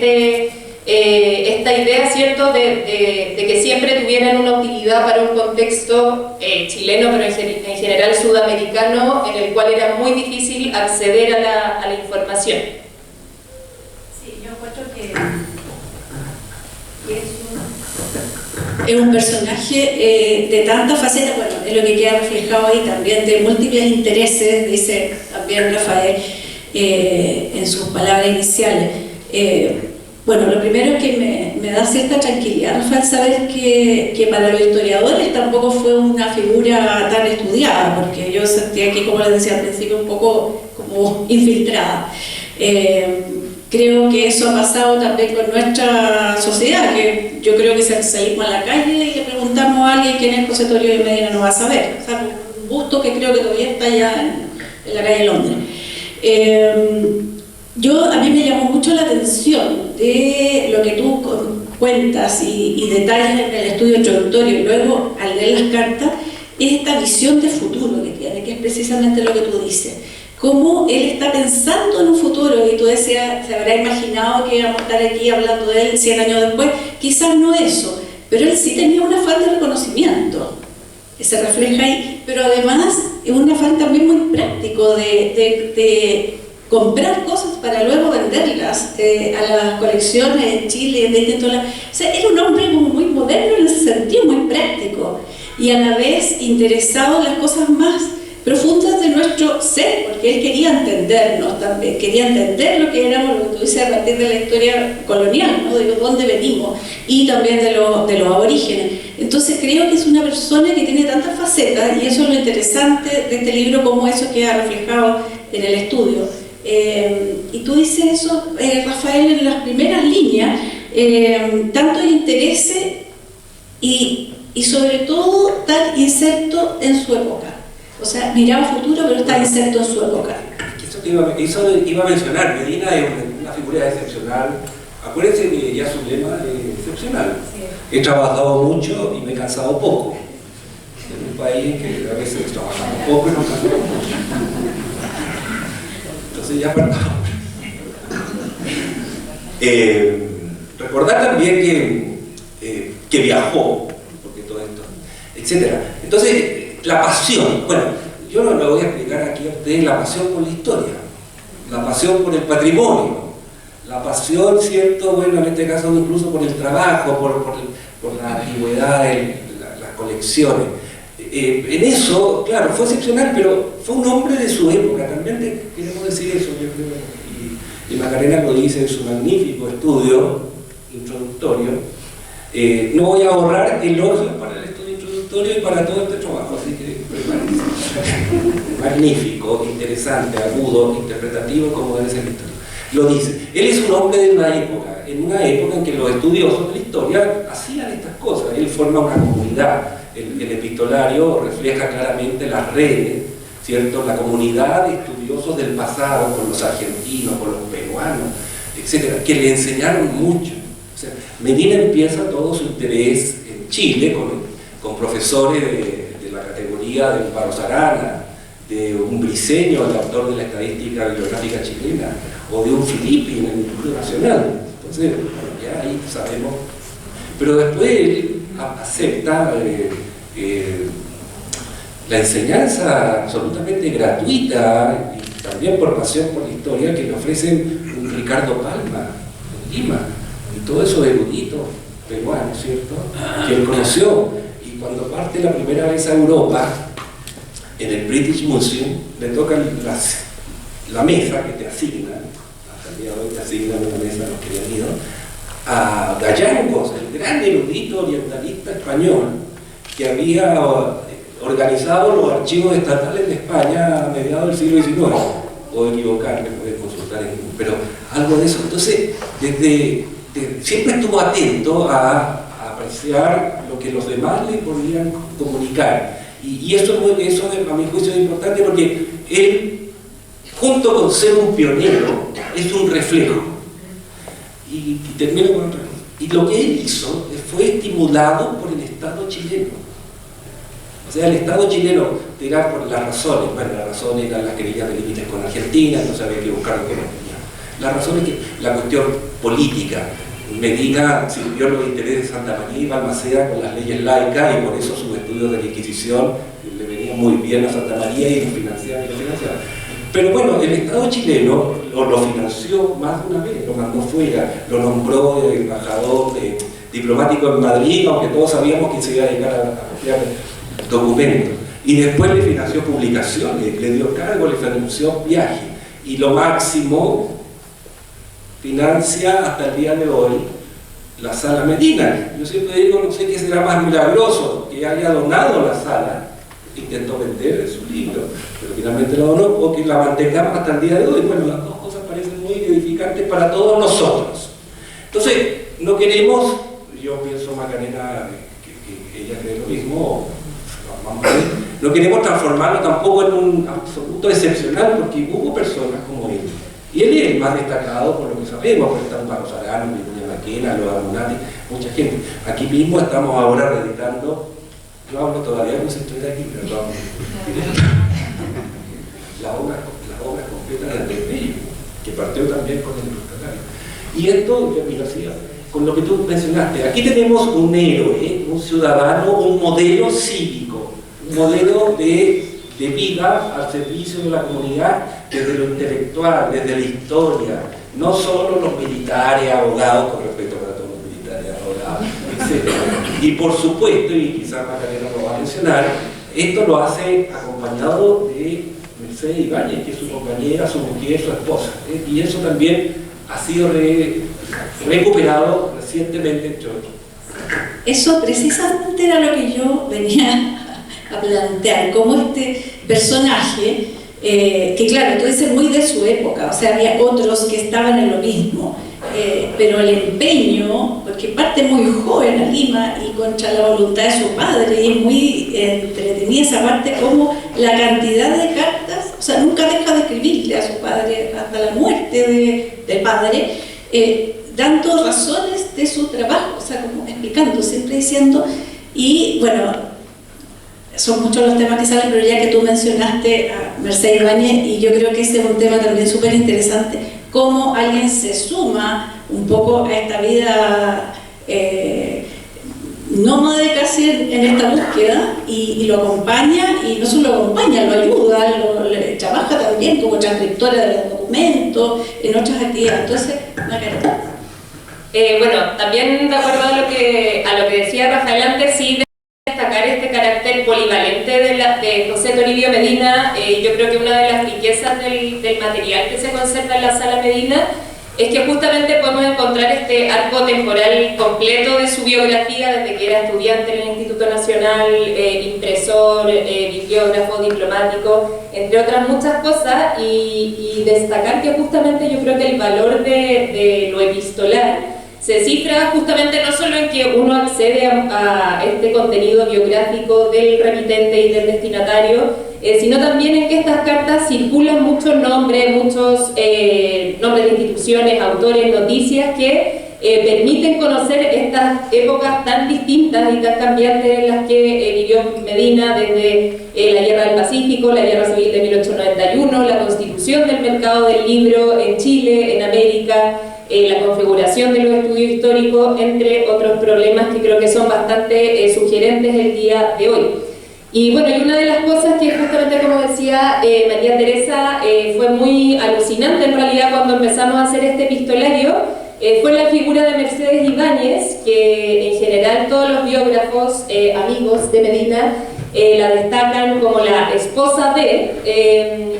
esta idea, ¿cierto?, de que siempre tuvieran una utilidad para un contexto chileno, pero en general sudamericano, en el cual era muy difícil acceder a la información. Sí, yo encuentro que es un personaje de tantas facetas, bueno, es lo que queda reflejado ahí también, de múltiples intereses, dice también Rafael en sus palabras iniciales. Bueno, lo primero es que me da cierta tranquilidad, Rafael, saber que para los historiadores tampoco fue una figura tan estudiada, porque yo sentía que, como les decía al principio, un poco como infiltrada. Creo que eso ha pasado también con nuestra sociedad, que yo creo que si salimos a la calle y le preguntamos a alguien quién es José Toribio de Medina, no va a saber. O sea, un busto que creo que todavía está allá en la calle de Londres. A mí me llamó mucho la atención de lo que tú cuentas y detalles en el estudio introductorio y luego al leer las cartas, es esta visión de futuro que tiene, que es precisamente lo que tú dices. Cómo él está pensando en un futuro, y tú decías, se habrá imaginado que íbamos a estar aquí hablando de él 100 años después, quizás no eso, pero él sí tenía un afán de reconocimiento, que se refleja ahí, pero además es un afán también muy práctico de comprar cosas para luego venderlas a las colecciones en Chile, en distintos lados. O sea, era un hombre muy moderno en ese sentido, muy práctico, y a la vez interesado en las cosas más profundas de nuestro ser, porque él quería entendernos también, quería entender lo que éramos, lo que tú dices, a partir de la historia colonial, ¿no?, de dónde venimos, y también de los aborígenes. Entonces creo que es una persona que tiene tantas facetas, y eso es lo interesante de este libro, cómo eso queda reflejado en el estudio. Y tú dices eso, Rafael, en las primeras líneas, tanto interés y sobre todo tan inserto en su época. O sea, miraba futuro, pero está inserto en su época. Eso iba a mencionar. Medina es una figura excepcional. Acuérdense que ya su lema es excepcional. He trabajado mucho y me he cansado poco. En un país que a veces trabajamos poco y nos cansamos mucho. Entonces ya partamos. Recordar también que viajó, porque todo esto, etc. Entonces, la pasión. Bueno, yo no le voy a explicar aquí a ustedes la pasión por la historia, la pasión por el patrimonio, la pasión, ¿cierto? Bueno, en este caso incluso por el trabajo, por la antigüedad, las colecciones. En eso, claro, fue excepcional, pero fue un hombre de su época, también queremos decir eso, yo creo, y Macarena lo dice en su magnífico estudio introductorio. No voy a ahorrar elogios para el estudio introductorio y para todo este trabajo, así que prepárense. Magnífico, interesante, agudo, interpretativo, como debe ser la historia. Lo dice. Él es un hombre de una época, en una época en que los estudiosos de la historia hacían estas cosas. Él forma una comunidad. El epistolario refleja claramente las redes, ¿cierto? La comunidad de estudiosos del pasado, con los argentinos, con los peruanos, etcétera, que le enseñaron mucho. O sea, Medina empieza todo su interés en Chile con profesores de la categoría de Barros Arana, de un Briceño, el autor de la estadística bibliográfica chilena, o de un Filippi en el Instituto Nacional. Entonces, bueno, ya ahí sabemos. Pero después él acepta la enseñanza absolutamente gratuita y también por pasión por la historia que le ofrecen un Ricardo Palma en Lima, y todo eso erudito peruano, ¿cierto? Que él conoció, y cuando parte la primera vez a Europa, en el British Museum, le tocan la mesa que te asignan, hasta el día de hoy te asignan una mesa a los que habían ido, a Gallangos, el gran erudito orientalista español, que había organizado los archivos estatales de España a mediados del siglo XIX. Puedo equivocarme, pueden consultar en Google, pero algo de eso. Entonces, siempre estuvo atento a apreciar lo que los demás le podían comunicar. Y eso a mi juicio es importante, porque él, junto con ser un pionero, es un reflejo. Y termino con otra cosa. Y lo que él hizo fue estimulado por el Estado chileno. O sea, el Estado chileno, dirá por las razones, bueno, las razones eran las querellas de límites con Argentina, entonces había que buscar economía. La razón es que la cuestión política, Medina sirvió los intereses de Santa María y Balmaceda con las leyes laicas, y por eso sus estudios de la Inquisición le venían muy bien a Santa María y lo financiaban. Pero bueno, el Estado chileno lo financió más de una vez, lo mandó fuera, lo nombró embajador diplomático en Madrid, aunque todos sabíamos que se iba a dedicar a copiar documentos. Y después le financió publicaciones, le dio cargo, le financió viajes. Y lo máximo, financia hasta el día de hoy la Sala Medina. Yo siempre digo, no sé qué será más milagroso, que haya donado la sala, intentó vender su libro, pero finalmente lo donó, o que la mantengamos hasta el día de hoy. Bueno, las dos cosas parecen muy edificantes para todos nosotros. Entonces, no queremos, yo pienso, Macarena, que ella cree lo mismo, vamos a ver, no queremos transformarlo tampoco en un absoluto excepcional, porque hubo personas como él. Y él es el más destacado por lo que sabemos, porque están Barros Arana, Vicuña Maquena, los Abunati, mucha gente. Aquí mismo estamos ahora reeditando, yo hablo todavía como si estuviera aquí, pero vamos, la obra completa del Bello, que partió también con el Ilustrario. Y esto, yo mira, así, con lo que tú mencionaste, aquí tenemos un héroe, un ciudadano, un modelo cívico, un modelo de vida al servicio de la comunidad, desde lo intelectual, desde la historia, no solo los militares, abogados, con respeto para todos los militares, abogados, etc. Y por supuesto, y quizás Macarena lo va a mencionar, esto lo hace acompañado de Mercedes Ibáñez, que es su compañera, su mujer, su esposa, y eso también ha sido recuperado recientemente, entre otros. Eso precisamente era lo que yo venía a plantear, como este personaje, que claro, tú dices muy de su época, o sea, había otros que estaban en lo mismo, pero el empeño, porque parte muy joven a Lima y contra la voluntad de su padre, y es muy entretenida esa parte, como la cantidad de cartas o sea, nunca deja de escribirle a su padre hasta la muerte del padre, dando razones de su trabajo, o sea, como explicando, siempre diciendo, y bueno, son muchos los temas que salen, pero ya que tú mencionaste a Mercedes Ibáñez, y yo creo que ese es un tema también súper interesante, cómo alguien se suma un poco a esta vida nómade casi en esta búsqueda y lo acompaña, y no solo lo acompaña, lo ayuda, trabaja también como transcriptora de los documentos, en otras actividades. Entonces, Margarita. Bueno, también de acuerdo a lo que decía Rafael antes, sí destacar este carácter polivalente de José Toribio Medina. Yo creo que una de las riquezas del material que se conserva en la Sala Medina es que justamente podemos encontrar este arco temporal completo de su biografía, desde que era estudiante en el Instituto Nacional, impresor, bibliógrafo, diplomático, entre otras muchas cosas, y destacar que justamente yo creo que el valor de lo epistolar se cifra justamente no solo en que uno accede a este contenido biográfico del remitente y del destinatario, sino también en que estas cartas circulan muchos nombres, nombres de instituciones, autores, noticias que permiten conocer estas épocas tan distintas y tan cambiantes en las que vivió Medina, desde la Guerra del Pacífico, la Guerra Civil de 1891, la constitución del mercado del libro en Chile, en América, la configuración de los estudios históricos, entre otros problemas que creo que son bastante sugerentes el día de hoy. Y bueno, y una de las cosas que justamente, como decía María Teresa, fue muy alucinante en realidad cuando empezamos a hacer este epistolario, fue la figura de Mercedes Ibáñez, que en general todos los biógrafos amigos de Medina la destacan como la esposa de,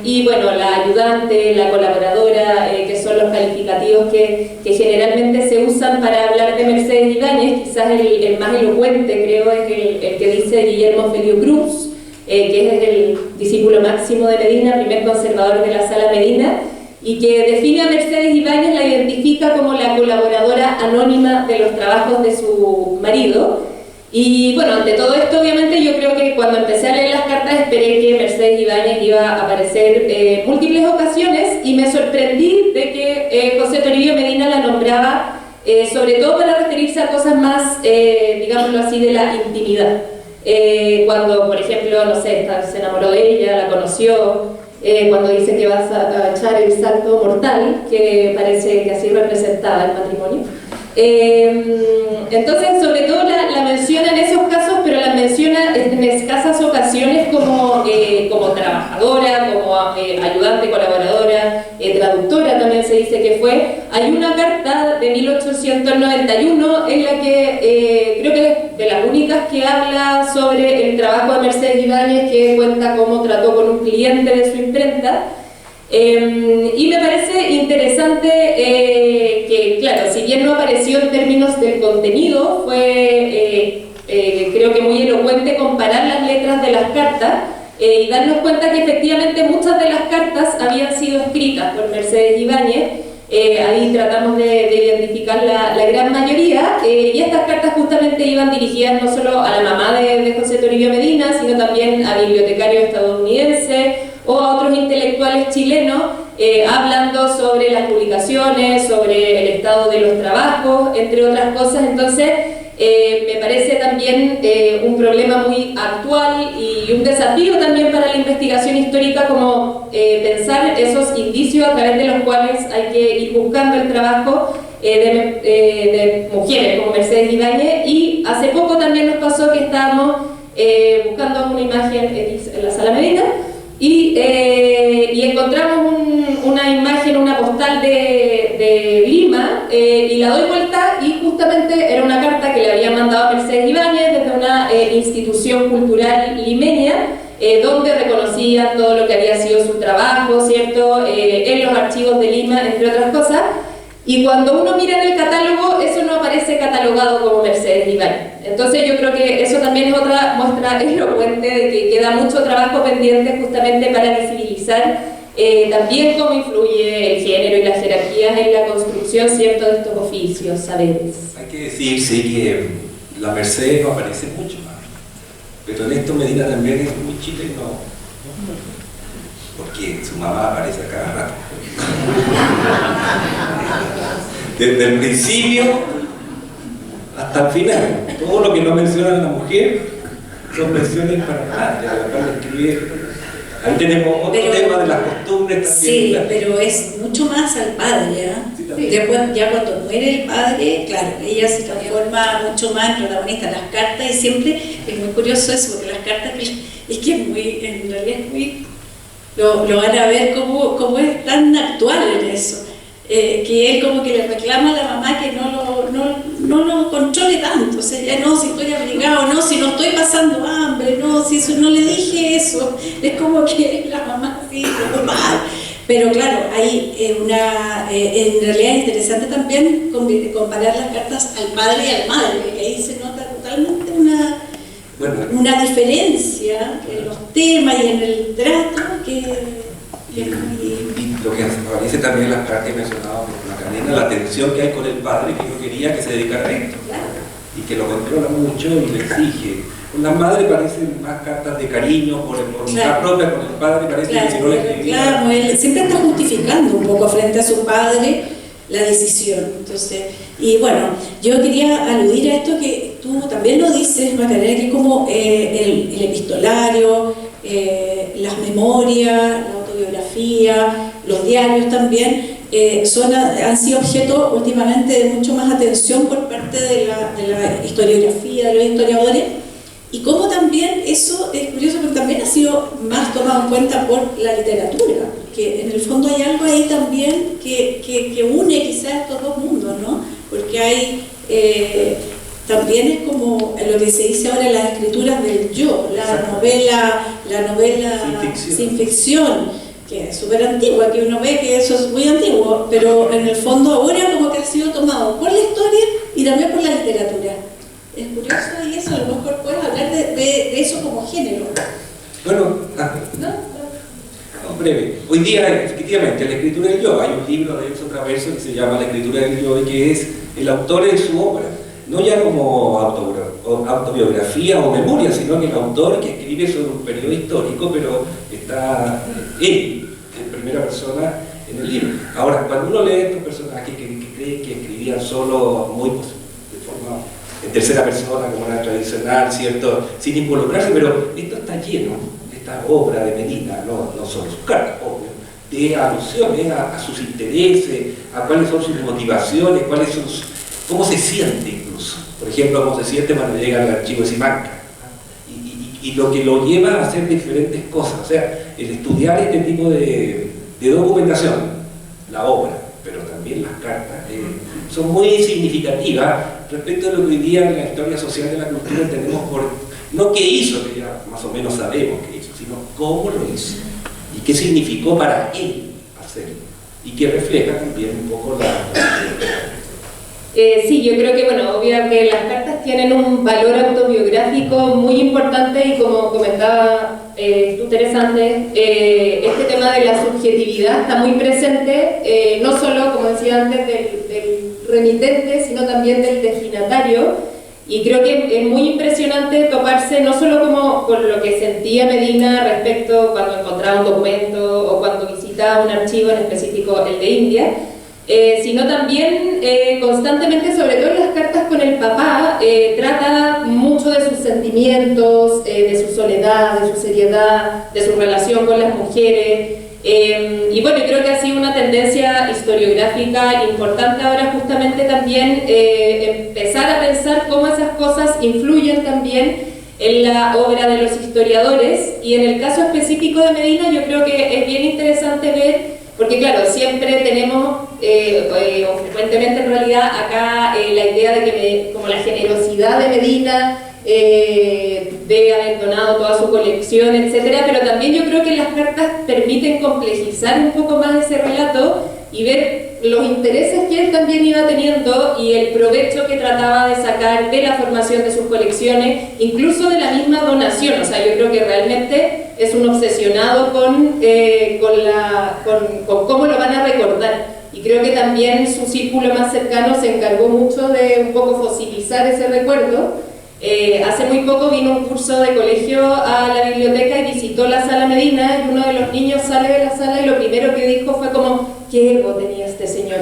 y bueno, la ayudante, la colaboradora, que son los calificativos que generalmente se usan para hablar de Mercedes Ibáñez. Quizás el más elocuente, creo, es el que dice Guillermo Felio Cruz, que es el discípulo máximo de Medina, primer conservador de la Sala Medina, y que define a Mercedes Ibáñez, la identifica como la colaboradora anónima de los trabajos de su marido. Y bueno, ante todo esto, obviamente, yo creo que cuando empecé a leer las cartas esperé que Mercedes Ibáñez iba a aparecer múltiples ocasiones, y me sorprendí de que José Toribio Medina la nombraba sobre todo para referirse a cosas más, digámoslo así, de la intimidad. Cuando, por ejemplo, no sé, se enamoró de ella, la conoció, cuando dice que vas a echar el salto mortal, que parece que así representaba el matrimonio. Entonces, sobre todo la menciona en esos casos, pero la menciona en escasas ocasiones como trabajadora, como ayudante, colaboradora, traductora también se dice que fue. Hay una carta de 1891 en la que creo que es de las únicas que habla sobre el trabajo de Mercedes Ibáñez, que cuenta cómo trató con un cliente de su imprenta. Y me parece interesante que, claro, si bien no apareció en términos del contenido, fue creo que muy elocuente comparar las letras de las cartas y darnos cuenta que efectivamente muchas de las cartas habían sido escritas por Mercedes Ibáñez. Ahí tratamos de identificar la gran mayoría, y estas cartas justamente iban dirigidas no solo a la mamá de José Toribio Medina, sino también a bibliotecarios estadounidenses o a otros intelectuales chilenos, hablando sobre las publicaciones, sobre el estado de los trabajos, entre otras cosas. Entonces, me parece también un problema muy actual y un desafío también para la investigación histórica, como pensar esos indicios a través de los cuales hay que ir buscando el trabajo de mujeres como Mercedes Ibáñez. Y hace poco también nos pasó que estábamos buscando una imagen en la Sala Medina y encontramos una imagen, una postal de Lima, y la doy vuelta, y justamente era una carta que le había mandado a Mercedes Ibáñez desde una institución cultural limeña, donde reconocían todo lo que había sido su trabajo, ¿cierto?, en los archivos de Lima, entre otras cosas. Y cuando uno mira en el catálogo, eso no aparece catalogado como Mercedes Ibáñez. Entonces yo creo que eso también es otra muestra elocuente de que queda mucho trabajo pendiente justamente para visibilizar también cómo influye el género y las jerarquías en la construcción, ¿cierto?, de estos oficios, saberes. Hay que decir, sí, que la Mercedes no aparece mucho más, pero en esto Medina también es muy chileno. porque su mamá aparece a cada rato. Desde el principio hasta el final, todo lo que no menciona la mujer son menciones para la madre, a la cual escribe. Ahí tenemos otro tema de las costumbres también. Sí, pero es mucho más al padre, ¿eh? Sí, Después, ya cuando muere el padre, claro, ella se transforma mucho más en protagonista de las cartas, y siempre es muy curioso eso, porque las cartas es que es muy, en realidad es muy, lo van a ver como es tan actual en eso, que él como que le reclama a la mamá que no lo controle tanto, o sea, ya no, si estoy abrigado, no, si no estoy pasando hambre, no, si eso, no le dije eso, es como que la mamá sí, todo mal. Pero claro, hay en realidad es interesante también comparar las cartas al padre y al madre, porque ahí se nota totalmente una diferencia en los temas y en el trato que es muy... Y lo que aparece también en las cartas mencionadas por la cadena, la tensión que hay con el padre, que no quería que se dedicara a esto, y que lo controla mucho y le exige. Con la madre parecen más cartas de cariño, por voluntad propia, con el padre parece que si no le escribía. Claro, él siempre está justificando un poco frente a su padre la decisión. Entonces, y bueno, yo quería aludir a esto que tú también lo dices, Macarena, que es como el epistolario, las memorias, la autobiografía, los diarios también, han sido objeto últimamente de mucho más atención por parte de la historiografía, de los historiadores. Y cómo también eso es curioso, porque también ha sido más tomado en cuenta por la literatura, que en el fondo hay algo ahí también que une quizás estos dos mundos, ¿no? Porque hay, también es como lo que se dice ahora las escrituras del yo, la novela sin ficción, que es súper antigua, que uno ve que eso es muy antiguo, pero en el fondo ahora como que ha sido tomado por la historia y también por la literatura. Es curioso y eso, a lo mejor puedes hablar de eso como género. Bueno, breve. Hoy día, efectivamente, la escritura del yo, hay un libro de Enzo Traverso que se llama La escritura del yo, y que es el autor en su obra, no ya como autobiografía o memoria, sino que el autor que escribe sobre un periodo histórico, pero está él, en primera persona, en el libro. Ahora, cuando uno lee a estos personajes que creen que escribían solo muy de forma en tercera persona, como era tradicional, ¿cierto? Sin involucrarse, pero esto está lleno, esta obra de Medina, no solo sus cartas, obvio, de alusiones a sus intereses, a cuáles son sus motivaciones, cómo se siente incluso. Por ejemplo, cómo se siente cuando llega al archivo de Simancas, y lo que lo lleva a hacer diferentes cosas. O sea, el estudiar este tipo de documentación, la obra, pero también las cartas, son muy significativas respecto a lo que hoy día en la historia social de la cultura tenemos no qué hizo, que ya más o menos sabemos qué hizo, sino cómo lo hizo y qué significó para él hacerlo, y que refleja también un poco sí, yo creo que, bueno, obviamente las cartas tienen un valor autobiográfico muy importante, y como comentaba tú, Teresa, antes, este tema de la subjetividad está muy presente, no solo, como decía antes, del remitente, sino también del destinatario, y creo que es muy impresionante toparse no solo como con lo que sentía Medina respecto cuando encontraba un documento o cuando visitaba un archivo, en específico el de India, sino también constantemente, sobre todo en las cartas con el papá, trata mucho de sus sentimientos, de su soledad, de su seriedad, de su relación con las mujeres, y bueno, creo que ha sido una tendencia historiográfica importante ahora justamente también empezar a pensar cómo esas cosas influyen también en la obra de los historiadores, y en el caso específico de Medina yo creo que es bien interesante ver, porque claro, siempre tenemos, o frecuentemente en realidad, acá la idea de que como la generosidad de Medina de haber donado toda su colección, etcétera, pero también yo creo que las cartas permiten complejizar un poco más ese relato y ver los intereses que él también iba teniendo y el provecho que trataba de sacar de la formación de sus colecciones, incluso de la misma donación. O sea, yo creo que realmente es un obsesionado con cómo lo van a recordar, y creo que también su círculo más cercano se encargó mucho de un poco fosilizar ese recuerdo. Hace muy poco vino un curso de colegio a la biblioteca y visitó la sala Medina, y uno de los niños sale de la sala y lo primero que dijo fue como, ¿qué ego tenía este señor?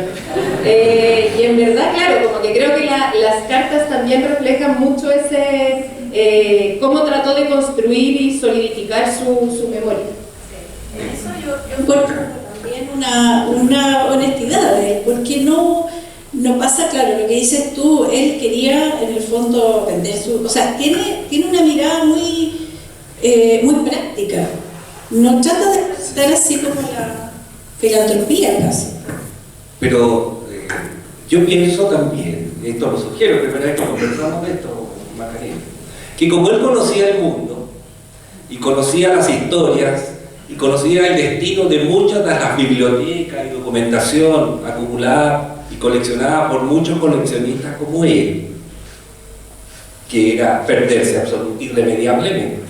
Y en verdad, claro, como que creo que las cartas también reflejan mucho ese, cómo trató de construir y solidificar su memoria. En eso yo encuentro también una honestidad, porque no pasa, claro, lo que dices tú, él quería en el fondo vender su... O sea, tiene una mirada muy práctica, no trata de estar así como la filantropía casi. Pero yo pienso también, esto lo sugiero, primera vez que conversamos de esto, Macarena, que como él conocía el mundo y conocía las historias y conocía el destino de muchas de las bibliotecas y documentación acumulada y coleccionada por muchos coleccionistas como él, que era perderse irremediablemente,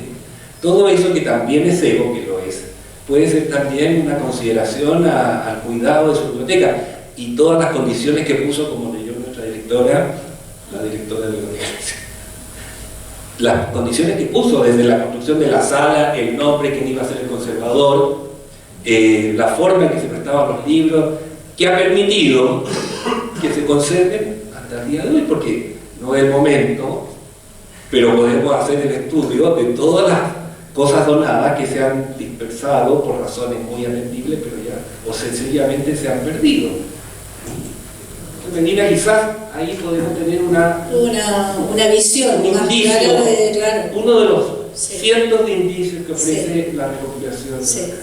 todo eso que también es ego, que lo es, puede ser también una consideración al cuidado de su biblioteca y todas las condiciones que puso, como leyó nuestra directora, la directora de la biblioteca, las condiciones que puso desde la construcción de la sala, el nombre, quién iba a ser el conservador, la forma en que se prestaban los libros, que ha permitido que se conserven hasta el día de hoy, porque no es el momento, pero podemos hacer el estudio de todas las cosas donadas que se han dispersado por razones muy atendibles, pero ya, o sencillamente se han perdido. Medina, quizás ahí podemos tener una visión, un indicio, claro. uno de los cientos de indicios que ofrece la recopilación.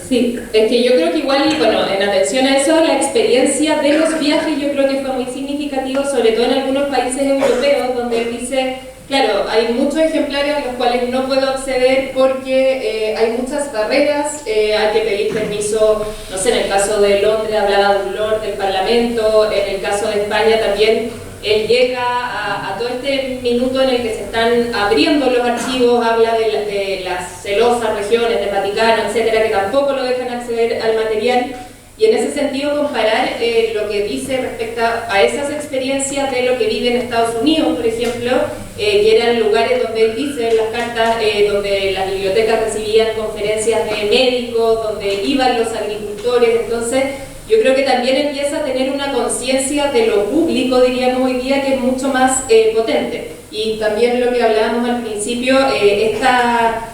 Sí, es que yo creo que igual, bueno, en atención a eso, la experiencia de los viajes yo creo que fue muy significativo, sobre todo en algunos países europeos, donde él dice, claro, hay muchos ejemplares a los cuales no puedo acceder porque hay muchas barreras, hay que pedir permiso, no sé, en el caso de Londres hablaba de un lord del Parlamento, en el caso de España también, él llega a todo este minuto en el que se están abriendo los archivos, habla de las celosas regiones del Vaticano, etcétera, que tampoco lo dejan acceder al material. Y en ese sentido comparar lo que dice respecto a esas experiencias de lo que vive en Estados Unidos, por ejemplo, que eran lugares donde él dice en las cartas, donde las bibliotecas recibían conferencias de médicos, donde iban los agricultores. Entonces yo creo que también empieza a tener una conciencia de lo público, diríamos hoy día, que es mucho más potente. Y también lo que hablábamos al principio, esta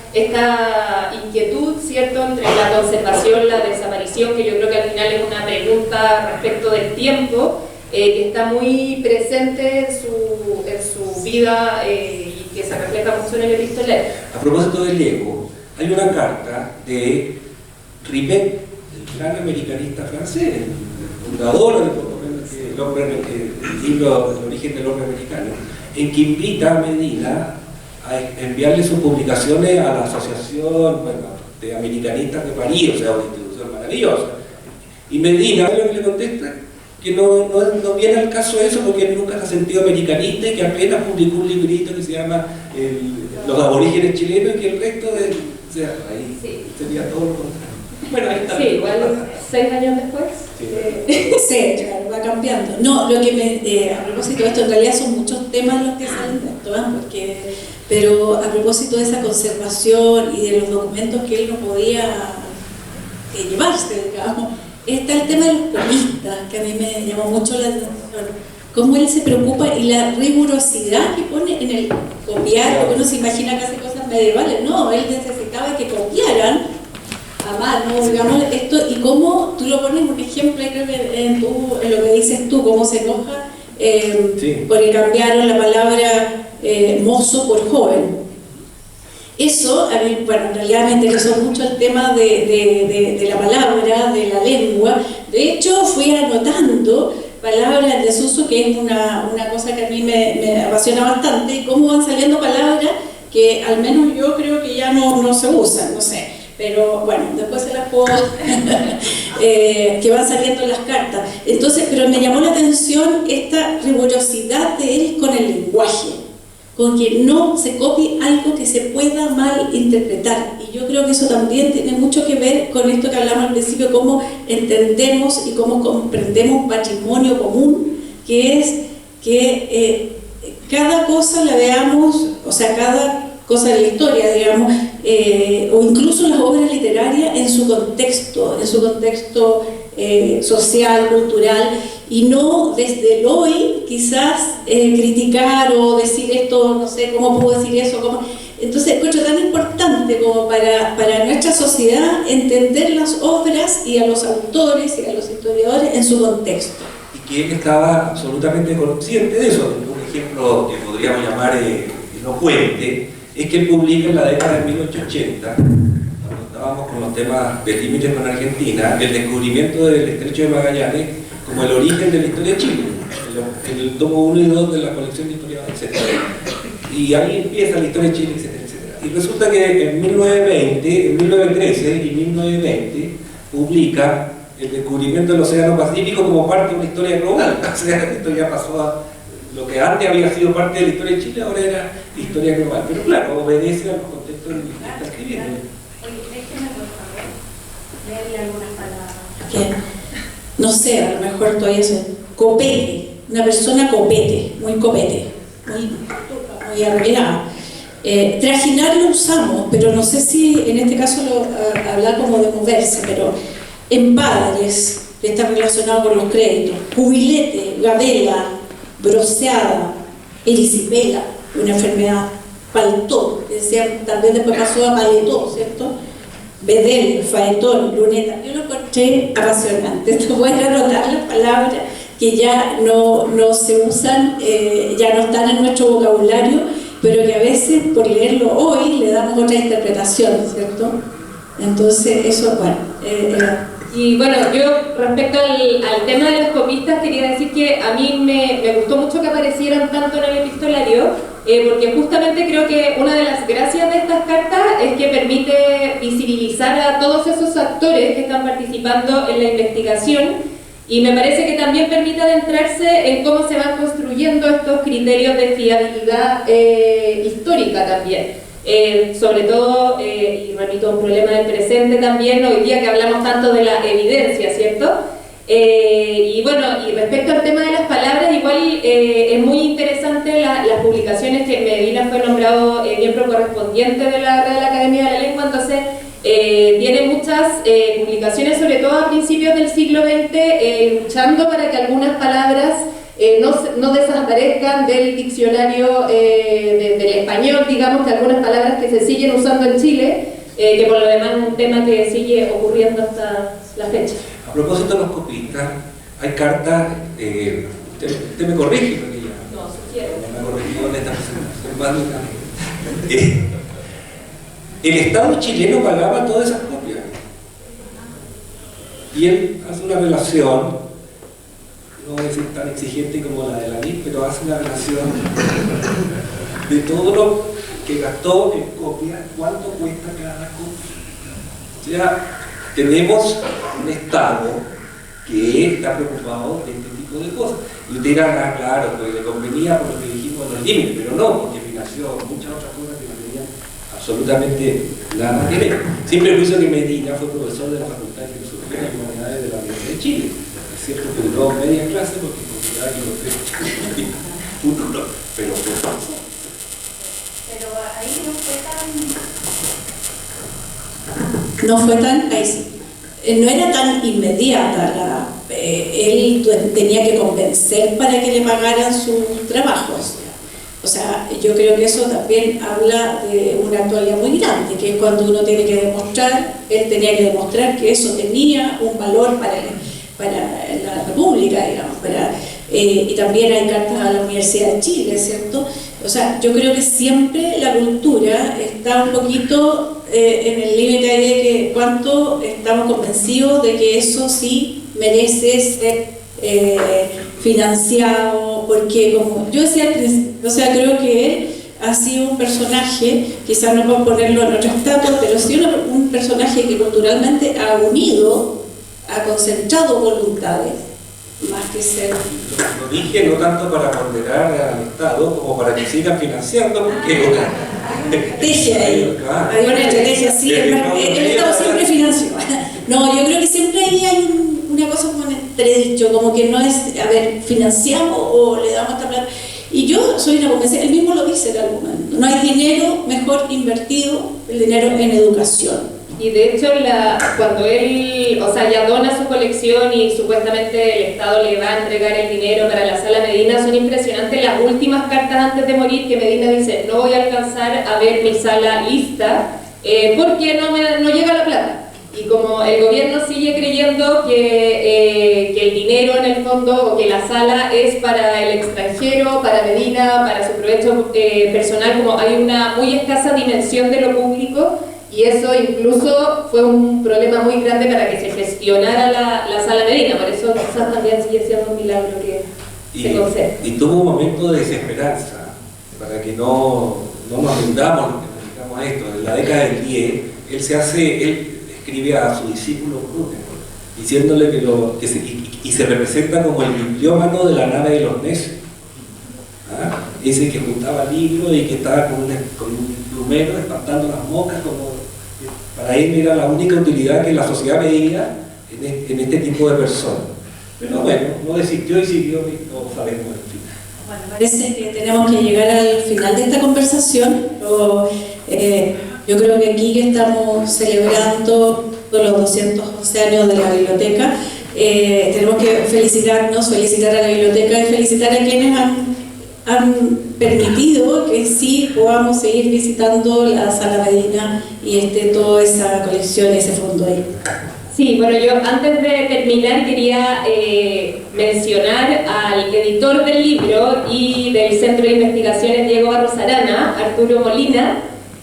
inquietud, ¿cierto?, entre la conservación, la desaparición, que yo creo que al final es una pregunta respecto del tiempo, que está muy presente en su vida y que se refleja mucho en el epistolario. A propósito del ego, hay una carta de Rimet, el gran americanista francés, el fundador del libro El origen del hombre americano, en que invita a Medina a enviarle sus publicaciones a la Asociación de Americanistas de París, o sea, una institución maravillosa. Y Medina, lo que le contesta, que no viene al caso eso porque él nunca se ha sentido americanista y que apenas publicó un librito que se llama Los aborígenes chilenos y que el resto de... O sea, ahí sería todo lo contrario. Bueno, ahí está. Sí, igual 6 años después. Sí, claro, va cambiando. No, lo que a propósito de esto, en realidad son muchos temas los que salen de esto, pero a propósito de esa conservación y de los documentos que él no podía llevarse, digamos, está el tema de los copistas, que a mí me llamó mucho la atención. Cómo él se preocupa y la rigurosidad que pone en el copiar, porque uno se imagina que hace cosas medievales. No, él necesitaba que copiaran a mano, digamos, esto, y cómo tú lo pones un ejemplo, creo que en lo que dices tú, cómo se enoja porque cambiaron la palabra mozo por joven. Eso, a mí, bueno, en realidad me interesó mucho el tema de la palabra, de la lengua. De hecho, fui anotando palabras en desuso, que es una cosa que a mí me apasiona bastante, y cómo van saliendo palabras que al menos yo creo que ya no se usan, no sé. Pero bueno, después se las puedo que van saliendo en las cartas. Entonces, pero me llamó la atención esta rigurosidad de él con el lenguaje, con que no se copie algo que se pueda mal interpretar. Y yo creo que eso también tiene mucho que ver con esto que hablamos al principio, cómo entendemos y cómo comprendemos un patrimonio común, que es que cada cosa la veamos, o sea, cada cosa de la historia, digamos, o incluso las obras literarias en su contexto social, cultural, y no desde el hoy quizás criticar o decir esto, no sé, ¿cómo puedo decir eso? ¿Cómo? Entonces, encuentro tan importante como para nuestra sociedad entender las obras y a los autores y a los historiadores en su contexto. Y que él estaba absolutamente consciente de eso. Un ejemplo que podríamos llamar elocuente es que él publica en la década de 1880, cuando estábamos con los temas de límites con Argentina, el descubrimiento del Estrecho de Magallanes como el origen de la historia de Chile, en el tomo 1 y 2 de la colección de historia, etc. Y ahí empieza la historia de Chile, etc. Y resulta que en 1913 y 1920 publica el descubrimiento del Océano Pacífico como parte de una historia global. O sea, esto ya pasó a lo que antes había sido parte de la historia de Chile, ahora era historia global. Pero claro, obedece a los contextos en los que está escribiendo. Oye, déjeme por favor leerle algunas palabras. Bien. No sé, a lo mejor todavía es copete, una persona copete, muy arreglada. Trajinar lo usamos, pero no sé si en este caso hablar como de moverse, pero empadres, está relacionado con los créditos, cubilete, gabela, broceada, erisipela, una enfermedad, paltó, también después pasó a paletó, ¿cierto? Bedel, faetón, luneta, yo lo encontré apasionante. Esto pueden anotar las palabras que ya no se usan, ya no están en nuestro vocabulario, pero que a veces por leerlo hoy le damos otra interpretación, ¿cierto? Entonces eso, bueno. Y bueno, yo respecto al tema de las copistas quería decir que a mí me gustó mucho que aparecieran tanto en el epistolario, porque justamente creo que una de las gracias de estas cartas es que permite visibilizar a todos esos actores que están participando en la investigación, y me parece que también permite adentrarse en cómo se van construyendo estos criterios de fiabilidad histórica también. Sobre todo, y repito, un problema del presente también, hoy día que hablamos tanto de la evidencia, ¿cierto? Y bueno, y respecto al tema de las palabras, igual es muy interesante las publicaciones que Medina fue nombrado miembro correspondiente de la Real Academia de la Lengua, entonces tiene muchas publicaciones, sobre todo a principios del siglo XX, luchando para que algunas palabras no desaparezcan del diccionario del español, digamos, que algunas palabras que se siguen usando en Chile, que por lo demás es un tema que sigue ocurriendo hasta la fecha. A propósito de los copistas, hay cartas, usted me corrige, porque ya no sugiero. me ha corregido en esta presentación. El Estado chileno pagaba todas esas copias. Y él hace una relación, no voy a decir tan exigente como la de la NIC, pero hace una relación de todo lo que gastó en copias, cuánto cuesta cada copia. O sea, tenemos un Estado que está preocupado de este tipo de cosas. Y usted dirá, claro, pues le convenía por lo que dijimos los límites, pero no, porque financió muchas otras cosas que no tenían absolutamente nada que ver. Siempre juicio que Medina fue profesor de la Facultad de Filosofía y Humanidades de la Universidad de Chile. Es cierto que duró media clase porque consideraba que futuro, pero fue falso. Pero ahí no fue tan... No fue tan, ahí sí. No era tan inmediata, él tenía que convencer para que le pagaran sus trabajos. O sea, yo creo que eso también habla de una actualidad muy grande, que es cuando uno tiene que demostrar, él tenía que demostrar que eso tenía un valor para la República, digamos, y también hay cartas a la Universidad de Chile, ¿cierto? O sea, yo creo que siempre la cultura está un poquito en el límite de que cuánto estamos convencidos de que eso sí merece ser financiado, porque como yo decía al principio, o sea, creo que él ha sido un personaje, quizás no puedo ponerlo en otro estatus, pero sí un personaje que culturalmente ha unido, ha concentrado voluntades, más que ser... Lo dije no tanto para condenar al Estado como para que sigan financiando, porque... Teje ahí, hay una estrategia así, el Estado siempre financió. No, yo creo que siempre ahí hay una cosa como un entredicho, como que no es, a ver, financiamos o le damos esta plata. Y yo soy una convencida, él mismo lo dice en algún momento, no hay dinero mejor invertido, el dinero en educación. Y de hecho, cuando él, o sea, ya dona su colección y supuestamente el Estado le va a entregar el dinero para la Sala Medina, son impresionantes las últimas cartas antes de morir que Medina dice: no voy a alcanzar a ver mi sala lista porque no llega la plata. Y como el gobierno sigue creyendo que el dinero en el fondo, o que la sala es para el extranjero, para Medina, para su provecho personal, como hay una muy escasa dimensión de lo público, y eso incluso fue un problema muy grande para que se gestionara la Sala Medina. Por eso quizás también sigue siendo un milagro que se conceda. Y tuvo un momento de desesperanza, para que no nos rindamos, digamos esto. En la década del 10, él escribe a su discípulo Kruger, diciéndole que se representa como el bibliómano de la nave de los necios. Dice que juntaba libros y que estaba con un plumero espantando las moscas, para él era la única utilidad que la sociedad veía en este tipo de personas. Pero bueno, no desistió y siguió, y todos sabemos el final. Bueno, parece que tenemos que llegar al final de esta conversación. Yo creo que aquí que estamos celebrando los 211 años de la biblioteca, tenemos que felicitar a la biblioteca y felicitar a quienes han permitido que sí podamos seguir visitando la Sala Medina y toda esa colección y ese fondo ahí. Sí, bueno, yo antes de terminar quería mencionar al editor del libro y del Centro de Investigaciones Diego Barros Arana, Arturo Molina,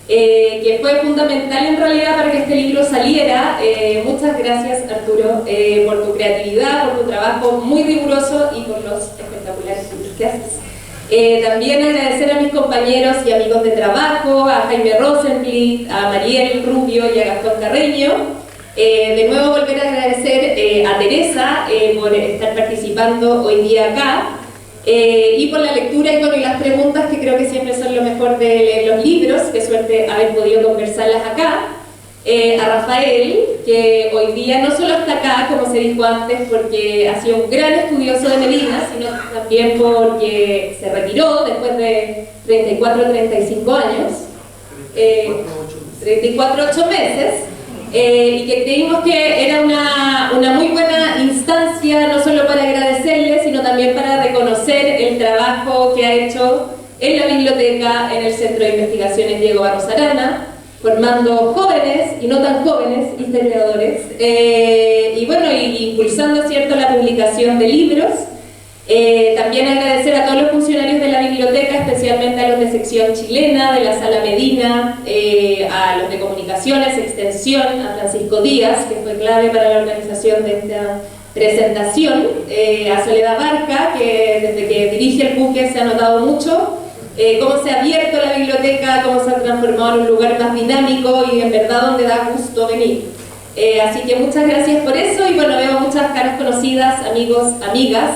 que fue fundamental en realidad para que este libro saliera. Muchas gracias, Arturo, por tu creatividad, por tu trabajo muy riguroso y por los espectaculares libros que haces. También agradecer a mis compañeros y amigos de trabajo, a Jaime Rosenblit, a Mariel Rubio y a Gastón Carreño. De nuevo volver a agradecer a Teresa por estar participando hoy día acá, y por la lectura y las preguntas, que creo que siempre son lo mejor de leer los libros. Qué suerte haber podido conversarlas acá. A Rafael, que hoy día no solo está acá, como se dijo antes, porque ha sido un gran estudioso de Medina, sino también porque se retiró después de 34 o 35 años, 34 8 meses, y que creímos que era una muy buena instancia, no solo para agradecerle, sino también para reconocer el trabajo que ha hecho en la biblioteca, en el Centro de Investigaciones Diego Barros Arana, formando jóvenes y no tan jóvenes historiadores, y bueno, impulsando, ¿cierto?, la publicación de libros. También agradecer a todos los funcionarios de la biblioteca, especialmente a los de sección chilena, de la Sala Medina, a los de comunicaciones, extensión, a Francisco Díaz, que fue clave para la organización de esta presentación, a Soledad Barca, que desde que dirige el buque se ha notado mucho, cómo se ha abierto la biblioteca, cómo se ha transformado en un lugar más dinámico y en verdad donde da gusto venir. Así que muchas gracias por eso, y bueno, veo muchas caras conocidas, amigos, amigas,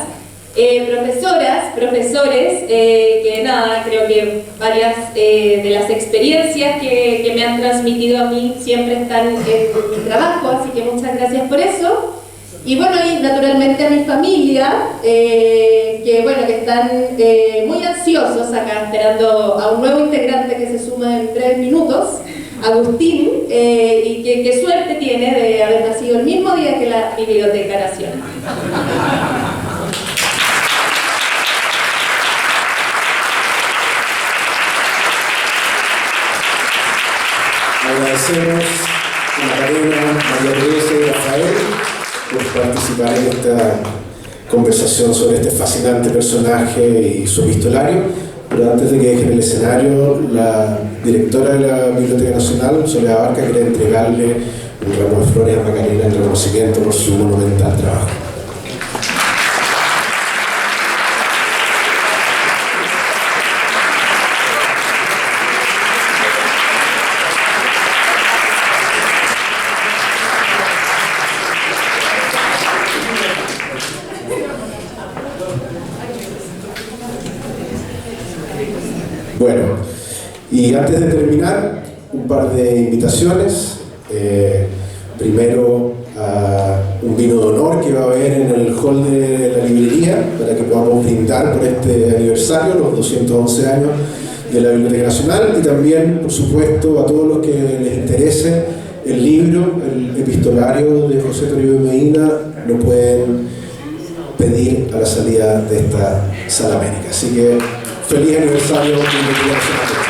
profesoras, profesores, que nada, creo que varias de las experiencias que me han transmitido a mí siempre están en mi trabajo, así que muchas gracias por eso. Y bueno, y naturalmente a mi familia, que bueno, que están muy ansiosos acá, esperando a un nuevo integrante que se suma en 3 minutos, Agustín, y que suerte tiene de haber nacido el mismo día que la Biblioteca Nacional. Agradecemos a Macarena, María Teresa y Rafael por participar en esta conversación sobre este fascinante personaje y su epistolario. Pero antes de que dejen el escenario, la directora de la Biblioteca Nacional, Soledad Barca, quiere entregarle un ramo de flores a Macarena en reconocimiento por su monumental trabajo. Bueno, y antes de terminar, un par de invitaciones. Primero a un vino de honor que va a haber en el hall de la librería para que podamos brindar por este aniversario, los 211 años de la Biblioteca Nacional, y también, por supuesto, a todos los que les interese el libro, el epistolario de José Toribio Medina, lo pueden pedir a la salida de esta Sala América. Así que feliz aniversario, Biblioteca Nacional.